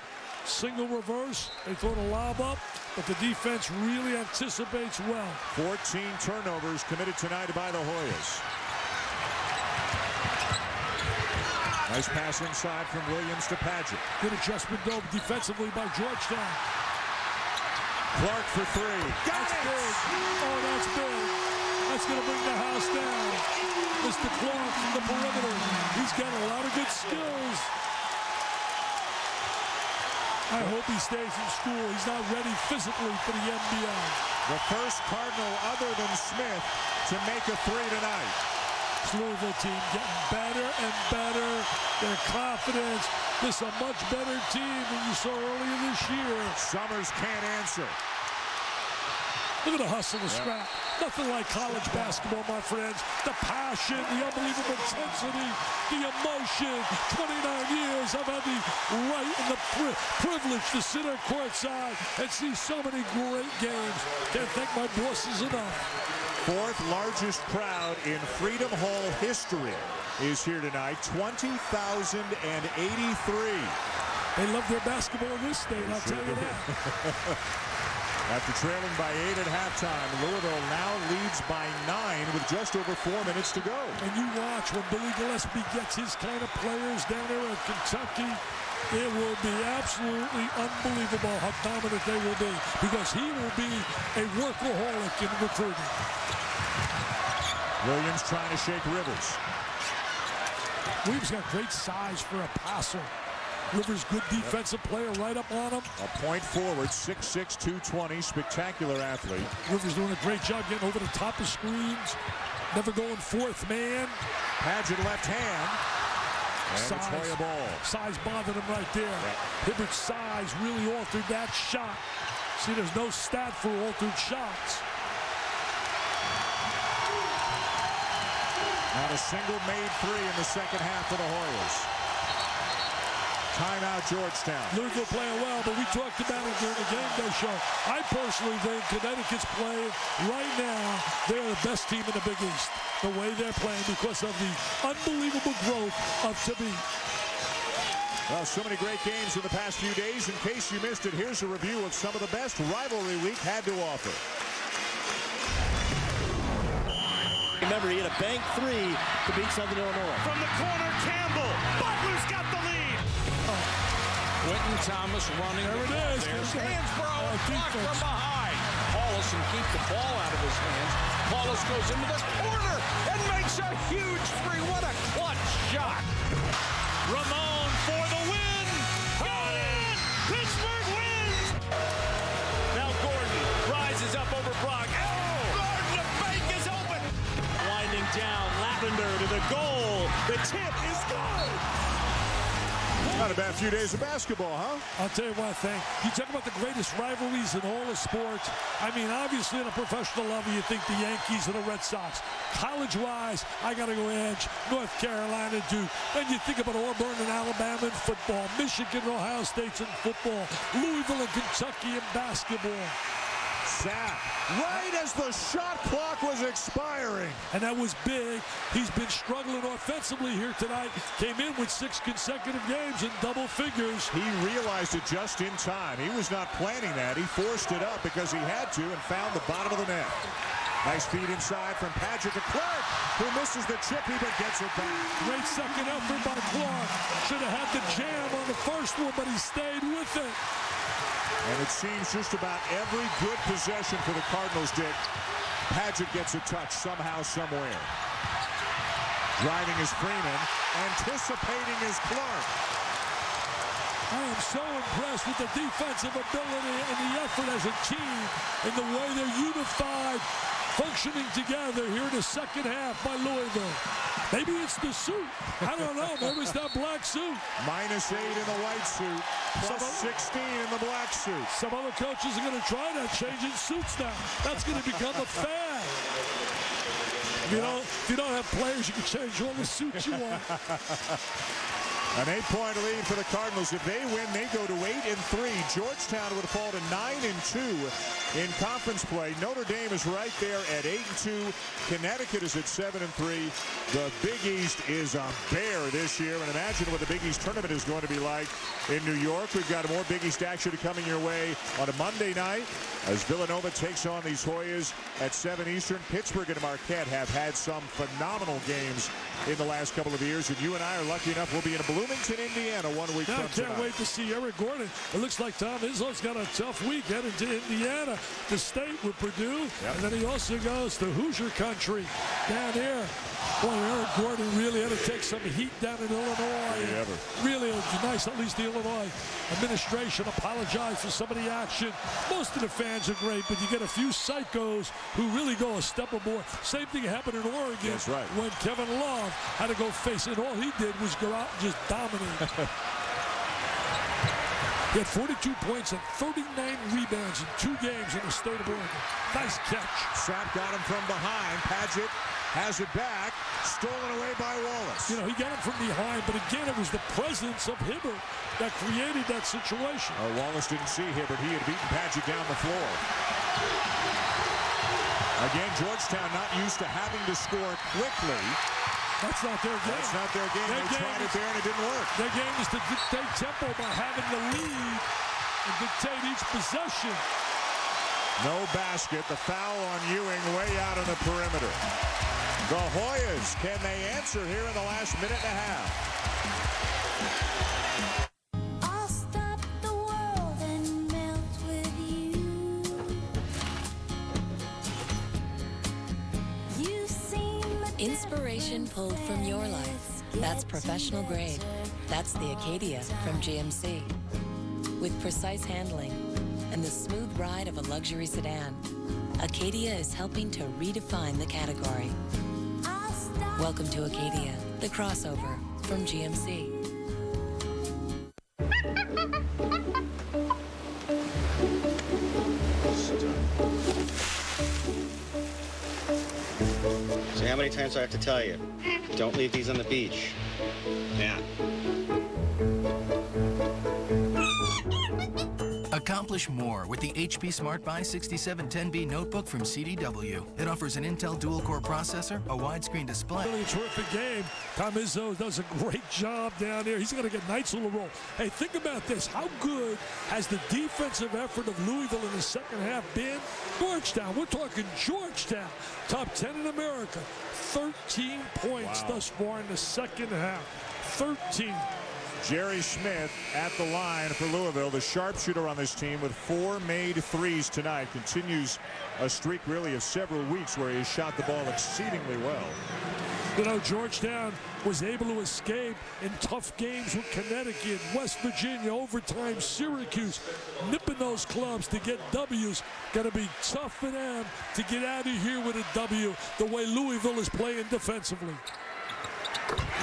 C: Single reverse, they throw the lob up, but the defense really anticipates well.
L: 14 turnovers committed tonight by the Hoyas. Nice pass inside from Williams to Padgett.
C: Good adjustment, though, defensively by Georgetown.
L: Clark for 3.
C: That's big. Oh, that's big. That's going to bring the house down. Mr. Clark from the perimeter. He's got a lot of good skills. I hope he stays in school. He's not ready physically for the NBA.
L: The first Cardinal other than Smith to make a 3 tonight.
C: This Louisville team getting better and better. Their confidence. This is a much better team than you saw earlier this year.
L: Summers can't answer.
C: Look at the hustle, the scrap. Nothing like college basketball, my friends. The passion, the unbelievable intensity, the emotion. 29 years, I've had the right and the privilege to sit on courtside and see so many great games. Can't thank my bosses enough.
L: 4th largest crowd in Freedom Hall history is here tonight. 20,083.
C: They love their basketball in this state, I'll tell you that.
L: After trailing by 8 at halftime, Louisville now leads by 9 with just over 4 minutes to go.
C: And you watch when Billy Gillespie gets his kind of players down there at Kentucky, it will be absolutely unbelievable how dominant they will be, because he will be a workaholic in recruiting.
L: Williams trying to shake Rivers.
C: Williams got great size for a passer. Rivers, good defensive player, right up on him.
L: A point forward, 6'6", 220, spectacular athlete.
C: Rivers doing a great job getting over the top of screens, never going 4th man.
L: Padgett left hand, and it's Hoya ball.
C: Size bothered him right there.
L: Yep.
C: Hibbert's size really altered that shot. See, there's no stat for altered shots.
L: Not a single made 3 in the second half for the Hoyas. Timeout, Georgetown.
C: Louisville playing well, but we talked about it during the game day show. I personally think Connecticut's playing right now. They're the best team in the Big East. The way they're playing because of the unbelievable growth of Thabit.
L: Well, so many great games in the past few days. In case you missed it, here's a review of some of the best rivalry week had to offer.
R: Remember, he had a bank 3 to beat Southern Illinois.
B: From the corner, Campbell. Butler's got the lead.
I: Quick
S: Thomas running.
C: There it is.
S: Hansbrough blocked from behind. Paulson keep the ball out of his hands. Paulus goes into the corner and makes a huge three. What a clutch shot. Ramon for the win. Got it. Pittsburgh wins. Now Gordon rises up over Brock. Oh, Gordon, the bank is open. Winding down, Lavender to the goal. The tip is good.
L: Not a bad few days of basketball, huh?
C: I'll tell you one thing. You talk about the greatest rivalries in all of sports. I mean, obviously, on a professional level, you think the Yankees and the Red Sox. College-wise, I got to go Edge, North Carolina, Duke. Then you think about Auburn and Alabama in football, Michigan and Ohio State in football, Louisville and Kentucky in basketball.
L: Sack right as the shot clock was expiring.
C: And that was big. He's been struggling offensively here tonight. Came in with 6 consecutive games in double figures.
L: He realized it just in time. He was not planning that. He forced it up because he had to and found the bottom of the net. Nice feed inside from Paget to Clark, who misses the chippy but gets it back.
C: Great second effort by Clark. Should have had the jam on the first one, but he stayed with it.
L: And it seems just about every good possession for the Cardinals, Dick, Paget gets a touch somehow, somewhere. Driving is Freeman. Anticipating is Clark.
C: I am so impressed with the defensive ability and the effort as a team and the way they're unified, functioning together here in the second half by Louisville. Maybe it's the suit. I don't know. Maybe it's that black suit.
L: -8 in the white suit, plus 16 in the black suit.
C: Some other coaches are going to try that, changing suits now. That's going to become a fad. If you don't have players, you can change all the suits you want.
L: An 8-point lead for the Cardinals. If they win, they go to 8-3. Georgetown would fall to 9-2 in conference play. Notre Dame is right there at 8-2. Connecticut is at 7-3. The Big East is a bear this year. And imagine what the Big East tournament is going to be like in New York. We've got more Big East action coming your way on a Monday night as Villanova takes on these Hoyas at 7 Eastern. Pittsburgh and Marquette have had some phenomenal games in the last couple of years. And you and I are lucky enough we'll be in Bloomington, Indiana, 1 week from tonight.
C: I can't wait to see Eric Gordon. It looks like Tom Izzo's got a tough week heading to Indiana to state with Purdue. Yep. And then he also goes to Hoosier country down here. Boy, Eric Gordon really had to take some heat down in Illinois. Really nice, at least the Illinois administration apologized for some of the action. Most of the fans are great, but you get a few psychos who really go a step or more. Same thing happened in Oregon.
L: That's right.
C: When Kevin Love had to go face it. All he did was go out and just dominate. He had 42 points and 39 rebounds in 2 games in the state of Oregon. Nice catch.
L: Sapp got him from behind. Paget has it back. Stolen away by Wallace.
C: You know, he got him from behind, but again, it was the presence of Hibbert that created that situation.
L: Wallace didn't see Hibbert. He had beaten Paget down the floor. Again, Georgetown not used to having to score quickly.
C: That's not their game.
L: That's not their game. They tried it there and it didn't work.
C: Their game is to dictate tempo by having the lead and dictate each possession.
L: No basket. The foul on Ewing way out on the perimeter. The Hoyas, can they answer here in the last minute and a half?
K: I'll stop the world and melt with you. You've seen the
M: Inspiration pulled from your life. That's professional grade. That's the Acadia from GMC. With precise handling and the smooth ride of a luxury sedan, Acadia is helping to redefine the category. Welcome to Acadia, the crossover from GMC.
T: So how many times do I have to tell you? Don't leave these on the beach. Yeah.
U: Accomplish more with the HP Smart Buy 6710B notebook from CDW. It offers an Intel dual-core processor, a widescreen display.
C: Really a terrific game. Tom Izzo does a great job down there. He's going to get Knights on the roll. Hey, think about this. How good has the defensive effort of Louisville in the second half been? Georgetown. We're talking Georgetown. Top 10 in America. 13 points thus far in the second half. 13.
L: Jerry Smith at the line for Louisville, the sharpshooter on this team with 4 made threes tonight. Continues a streak really of several weeks where he has shot the ball exceedingly well.
C: You know, Georgetown was able to escape in tough games with Connecticut, West Virginia, overtime, Syracuse, nipping those clubs to get W's. Going to be tough for them to get out of here with a W the way Louisville is playing defensively.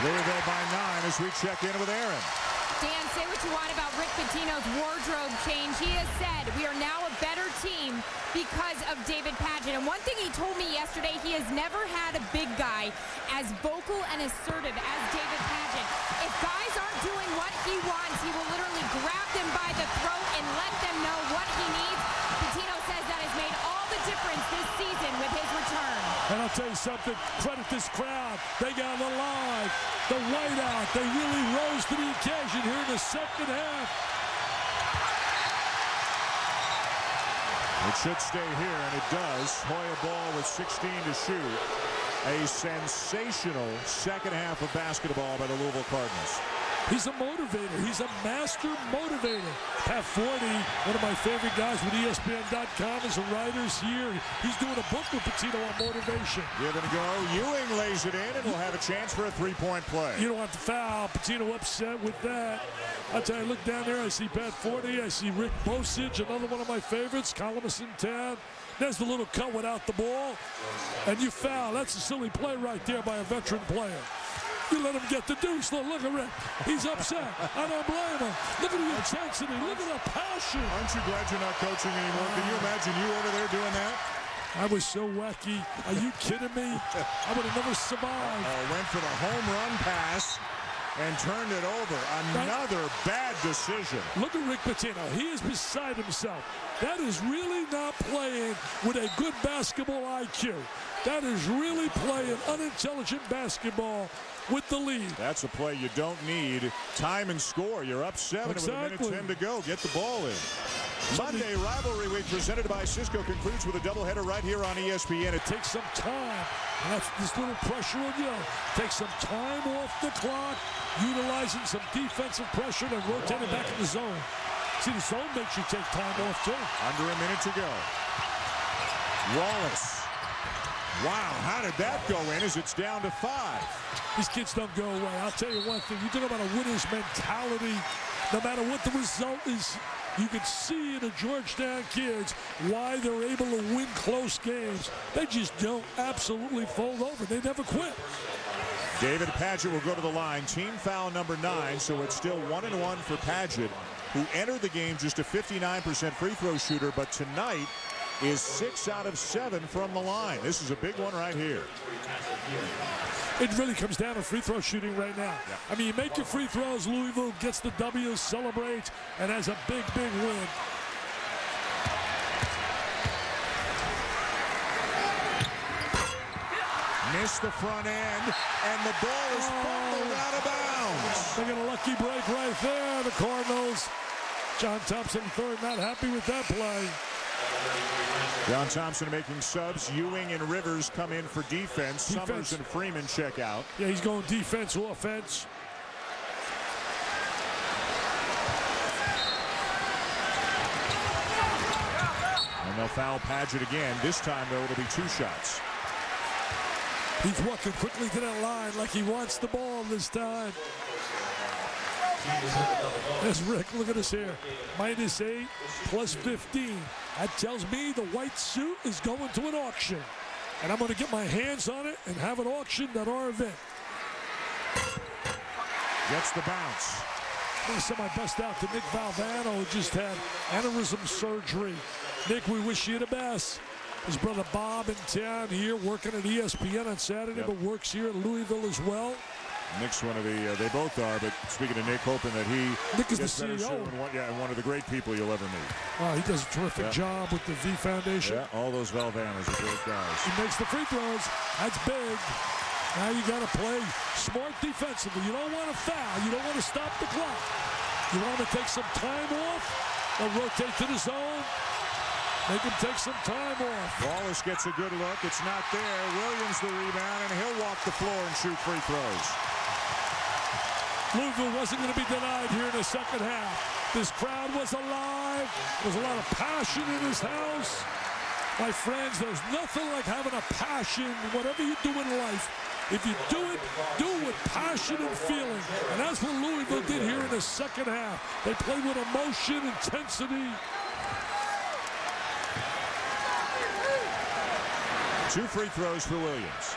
L: Louisville by 9 as we check in with Aaron.
H: Dan, say what you want about Rick Pitino's wardrobe change. He has said we are now a better team because of David Padgett. And one thing he told me yesterday, he has never had a big guy as vocal and assertive as David Padgett. If guys aren't doing what he wants, he will literally grab them by the throat and let them know what he needs. Pitino says that has made all the difference this season with his return.
C: And I'll tell you something, credit this crowd. They got alive. The whiteout, they really rose to the occasion here in the second half.
L: It should stay here, and it does. Hoya Ball with 16 to shoot. A sensational second half of basketball by the Louisville Cardinals.
C: He's a motivator. He's a master motivator. Pat Forty, one of my favorite guys with ESPN.com, is a writer's here. He's doing a book with Pitino on motivation.
L: Give it a go. Ewing lays it in and will have a chance for a three-point play.
C: You don't want to foul. Pitino upset with that. I'll tell you, look down there. I see Pat Forty. I see Rick Bosich, another one of my favorites, columnist in town. There's the little cut without the ball. And you foul. That's a silly play right there by a veteran player. You let him get the deuce. Look at Rick. He's upset. I don't blame him. Look at the intensity. Look at the passion.
L: Aren't you glad you're not coaching anymore? Can you imagine you over there doing that?
C: I was so wacky. Are you kidding me? I would have never survived.
L: Went for the home run pass and turned it over. Another bad decision.
C: Look at Rick Pitino. He is beside himself. That is really not playing with a good basketball IQ. That is really playing unintelligent basketball with the lead.
L: That's a play you don't need. Time and score. You're up 7 with a minute 10 to go. Get the ball in. Monday Rivalry Week presented by Cisco concludes with a doubleheader right here on ESPN.
C: It takes some time. And that's this little pressure on you. Take some time off the clock, utilizing some defensive pressure and rotating back in the zone. See, the zone makes you take time off too.
L: Under a minute to go. Wallace. Wow, how did that go in as it's down to 5?
C: These kids don't go away. I'll tell you one thing. You talk about a winner's mentality. No matter what the result is, you can see in the Georgetown kids why they're able to win close games. They just don't absolutely fold over. They never quit.
L: David Padgett will go to the line. Team foul number 9, so it's still 1-1 for Padgett, who entered the game just a 59% free throw shooter, but tonight is 6 out of 7 from the line. This is a big one right here.
C: It really comes down to free throw shooting right now.
L: Yeah.
C: I mean, you make your free throws, Louisville gets the W, celebrates, and has a big, big win.
L: Missed the front end, and the ball is fumbled out of bounds.
C: They got a lucky break right there, the Cardinals. John Thompson third, not happy with that play.
L: John Thompson making subs. Ewing and Rivers come in for defense. Summers and Freeman check out.
C: Yeah, he's going defense to offense.
L: And they'll foul Padgett again. This time, though, it'll be 2 shots.
C: He's walking quickly to that line like he wants the ball this time. There's Rick. Look at us here. -8, +15. That tells me the white suit is going to an auction. And I'm going to get my hands on it and have it auctioned at our event.
L: Gets the bounce.
C: I'm going to send my best out to Nick Valvano, who just had aneurysm surgery. Nick, we wish you the best. His brother Bob in town here working at ESPN on Saturday, but works here at Louisville as well.
L: Nick's one of the, they both are, but speaking of Nick, hoping that he
C: Nick is
L: gets
C: the
L: better
C: CEO.
L: soon. And one of the great people you'll ever meet.
C: He does a terrific job with the V Foundation.
L: Yeah, all those Valvanos are great guys.
C: He makes the free throws. That's big. Now you got to play smart defensively. You don't want to foul. You don't want to stop the clock. You want to take some time off or rotate to the zone. Make him take some time off.
L: Wallace gets a good look. It's not there. Williams the rebound, and he'll walk the floor and shoot free throws.
C: Louisville wasn't going to be denied here in the second half. This crowd was alive. There's a lot of passion in this house. My friends, there's nothing like having a passion, whatever you do in life. If you do it with passion and feeling. And that's what Louisville did here in the second half. They played with emotion, intensity.
L: 2 free throws for Williams.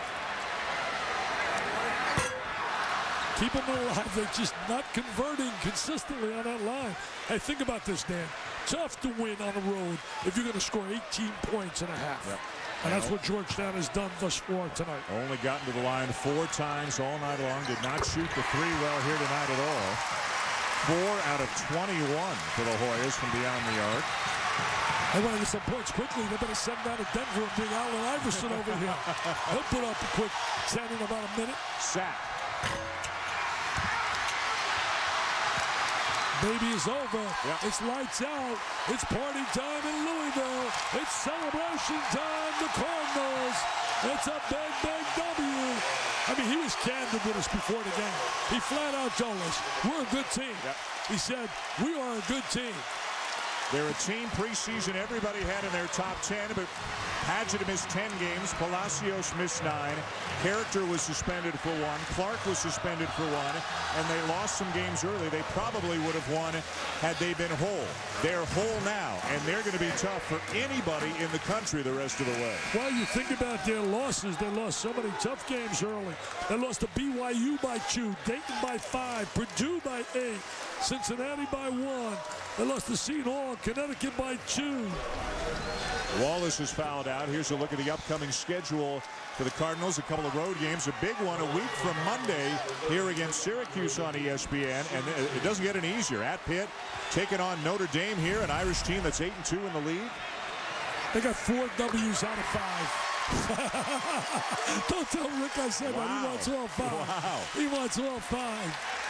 C: Keep them alive. They're just not converting consistently on that line. Hey, think about this, Dan. Tough to win on the road if you're going to score 18 points and a half.
L: Yep.
C: And that's what Georgetown has done thus far tonight.
L: Only gotten to the line 4 times all night long. Did not shoot the 3 well here tonight at all. 4 out of 21 for the Hoyas from beyond the arc.
C: They want to get some points quickly. They better send down to Denver and bring Allen Iverson over here. He'll put up a quick 10 in about a minute.
L: Sack.
C: Baby is over. Yep. It's lights out. It's party time in Louisville. It's celebration time. The Cardinals. It's a big, big W. I mean, he was candid with us before the game. He flat out told us, we're a good team. Yep. He said, we are a good team.
L: They're a team preseason everybody had in their top 10, but Padgett missed 10 games. Palacios missed 9. Character was suspended for 1. Clark was suspended for 1. And they lost some games early. They probably would have won had they been whole. They're whole now, and they're going to be tough for anybody in the country the rest of the way.
C: Well, you think about their losses. They lost so many tough games early. They lost to BYU by 2, Dayton by 5, Purdue by 8, Cincinnati by 1. They lost to Seton Hall, Connecticut by 2.
L: Wallace is fouled out. Here's a look at the upcoming schedule for the Cardinals. A couple of road games. A big one a week from Monday here against Syracuse on ESPN. And it doesn't get any easier. At Pitt, taking on Notre Dame here, an Irish team that's 8-2 in the league.
C: They got 4 W's out of 5. Don't tell Rick I said that. He wants all 5.
L: Wow.
C: He wants all 5.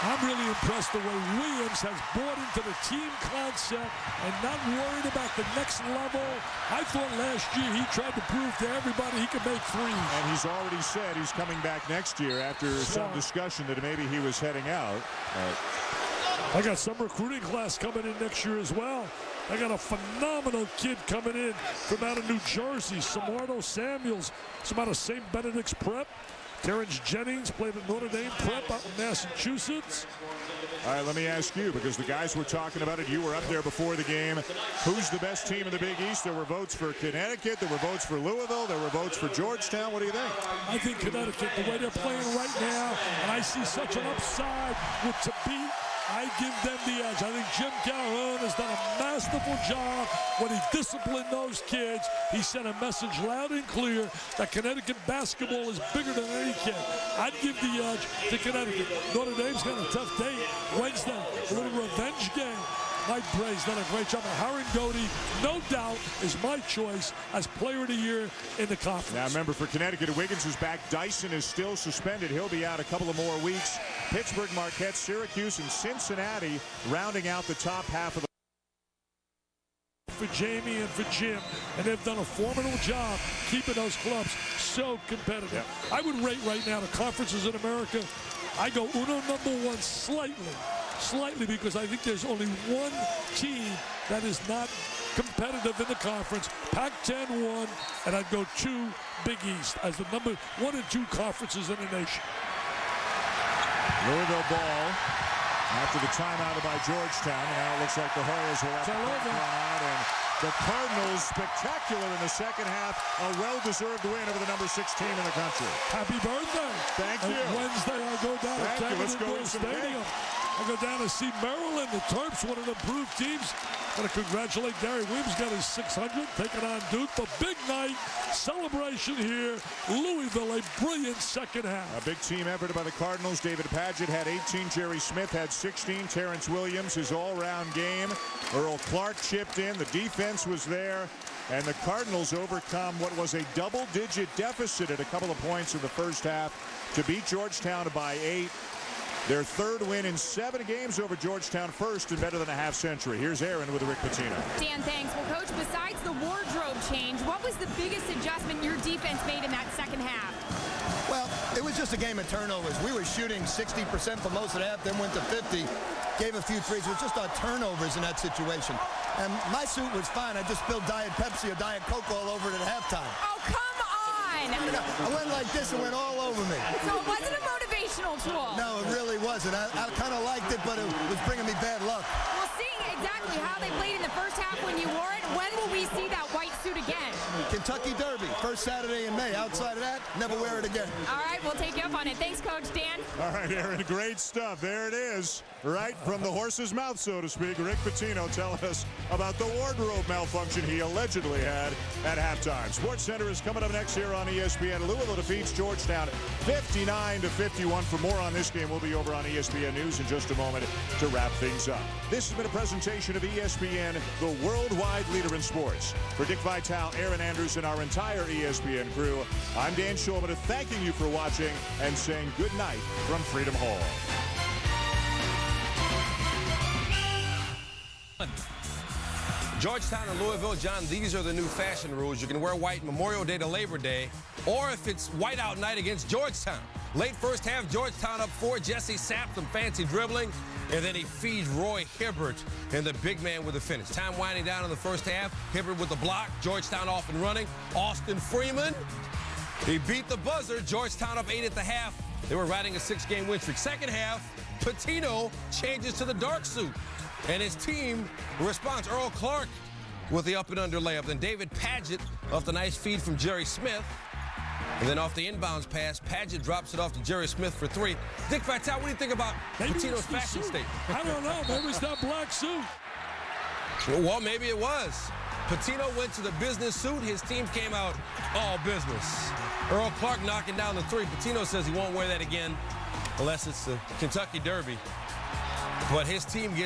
C: I'm really impressed the way Williams has bought into the team concept and not worried about the next level. I thought last year he tried to prove to everybody he could make threes.
L: And he's already said he's coming back next year after some discussion that maybe he was heading out.
C: I got some recruiting class coming in next year as well. I got a phenomenal kid coming in from out of New Jersey, Samardo Samuels, some out of St. Benedict's Prep. Terrence Jennings played at Notre Dame Prep out in Massachusetts.
L: All right, let me ask you, because the guys were talking about it. You were up there before the game. Who's the best team in the Big East? There were votes for Connecticut. There were votes for Louisville. There were votes for Georgetown. What do you think?
C: I think Connecticut, the way they're playing right now, and I see such an upside with to beat. I give them the edge. I think Jim Calhoun has done a masterful job when he disciplined those kids. He sent a message loud and clear that Connecticut basketball is bigger than any kid. I'd give the edge to Connecticut. Notre Dame's got a tough date. Wednesday, a little revenge game. Mike Bray's done a great job. Harry Doty, no doubt, is my choice as player of the year in the conference.
L: Now remember, for Connecticut, Wiggins is back. Dyson is still suspended. He'll be out a couple of more weeks. Pittsburgh, Marquette, Syracuse, and Cincinnati rounding out the top half of the
C: for Jamie and for Jim, and they've done a formidable job keeping those clubs so competitive. Yep. I would rate right now the conferences in America. I go uno number 1 slightly because I think there's only one team that is not competitive in the conference. Pac-10 1, and I'd go 2 Big East as the number 1 and 2 conferences in the nation.
L: Louisville ball after the timeout by Georgetown. And now it looks like the Hoyas will have to run out. And the Cardinals spectacular in the second half. A well-deserved win over the number 6 team in the country.
C: Happy birthday.
L: Thank you.
C: Wednesday I go down to
L: Let's go to
C: Stadium. I go down to see Maryland. The Terps, one of the improved teams. Got to congratulate Gary Williams, got his 600, taking on Duke. But big night, celebration here. Louisville, a brilliant second half.
L: A big team effort by the Cardinals. David Padgett had 18. Jerry Smith had 16. Terrence Williams, his all-round game. Earl Clark chipped in. The defense was there. And the Cardinals overcome what was a double-digit deficit at a couple of points in the first half to beat Georgetown by 8. Their third win in 7 games over Georgetown, first in better than a half century. Here's Aaron with Rick Pitino.
H: Dan, thanks. Well, Coach, besides the wardrobe change, what was the biggest adjustment your defense made in that second half?
A: Well, it was just a game of turnovers. We were shooting 60% for most of the half, then went to 50, gave a few threes. It was just our turnovers in that situation. And my suit was fine. I just spilled Diet Pepsi or Diet Coke all over it at halftime.
H: Oh, come on!
A: I went like this and went all over me.
H: So it wasn't a motivational tool?
A: No, it really wasn't. I kind of liked it, but it was bringing me bad luck.
H: Well, seeing exactly how they played in the first half when you wore it, when will we see that white suit again?
A: Kentucky Derby, first Saturday in May. Outside of that, never wear it again.
H: All right, we'll take you up on it. Thanks, Coach. Dan?
L: All right, Aaron, great stuff. There it is, right from the horse's mouth, so to speak. Rick Pitino telling us about the wardrobe malfunction he allegedly had at halftime. SportsCenter is coming up next here on ESPN. Louisville defeats Georgetown 59-51. For more on this game, we'll be over on ESPN News in just a moment to wrap things up. This has been a presentation of ESPN, the worldwide leader in sports. For Dick Vitale, Aaron Andrews, and our entire ESPN crew, I'm Dan Schulman, thanking you for watching and saying good night from Freedom Hall.
O: Georgetown and Louisville, John, these are the new fashion rules. You can wear white Memorial Day to Labor Day, or if it's whiteout night against Georgetown. Late first half, Georgetown up 4. Jesse Sapp, some fancy dribbling, and then he feeds Roy Hibbert, and the big man with the finish. Time winding down in the first half. Hibbert with the block. Georgetown off and running. Austin Freeman, he beat the buzzer. Georgetown up 8 at the half. They were riding a 6-game win streak. Second half, Pitino changes to the dark suit, and his team responds. Earl Clark with the up and under layup. Then David Padgett off the nice feed from Jerry Smith. And then off the inbounds pass, Padgett drops it off to Jerry Smith for 3. Dick Vitale, what do you think about Pitino's fashion statement?
C: I don't know. Maybe it's that black suit.
O: Well, maybe it was. Pitino went to the business suit. His team came out all business. Earl Clark knocking down the 3. Pitino says he won't wear that again unless it's the Kentucky Derby. But his team gets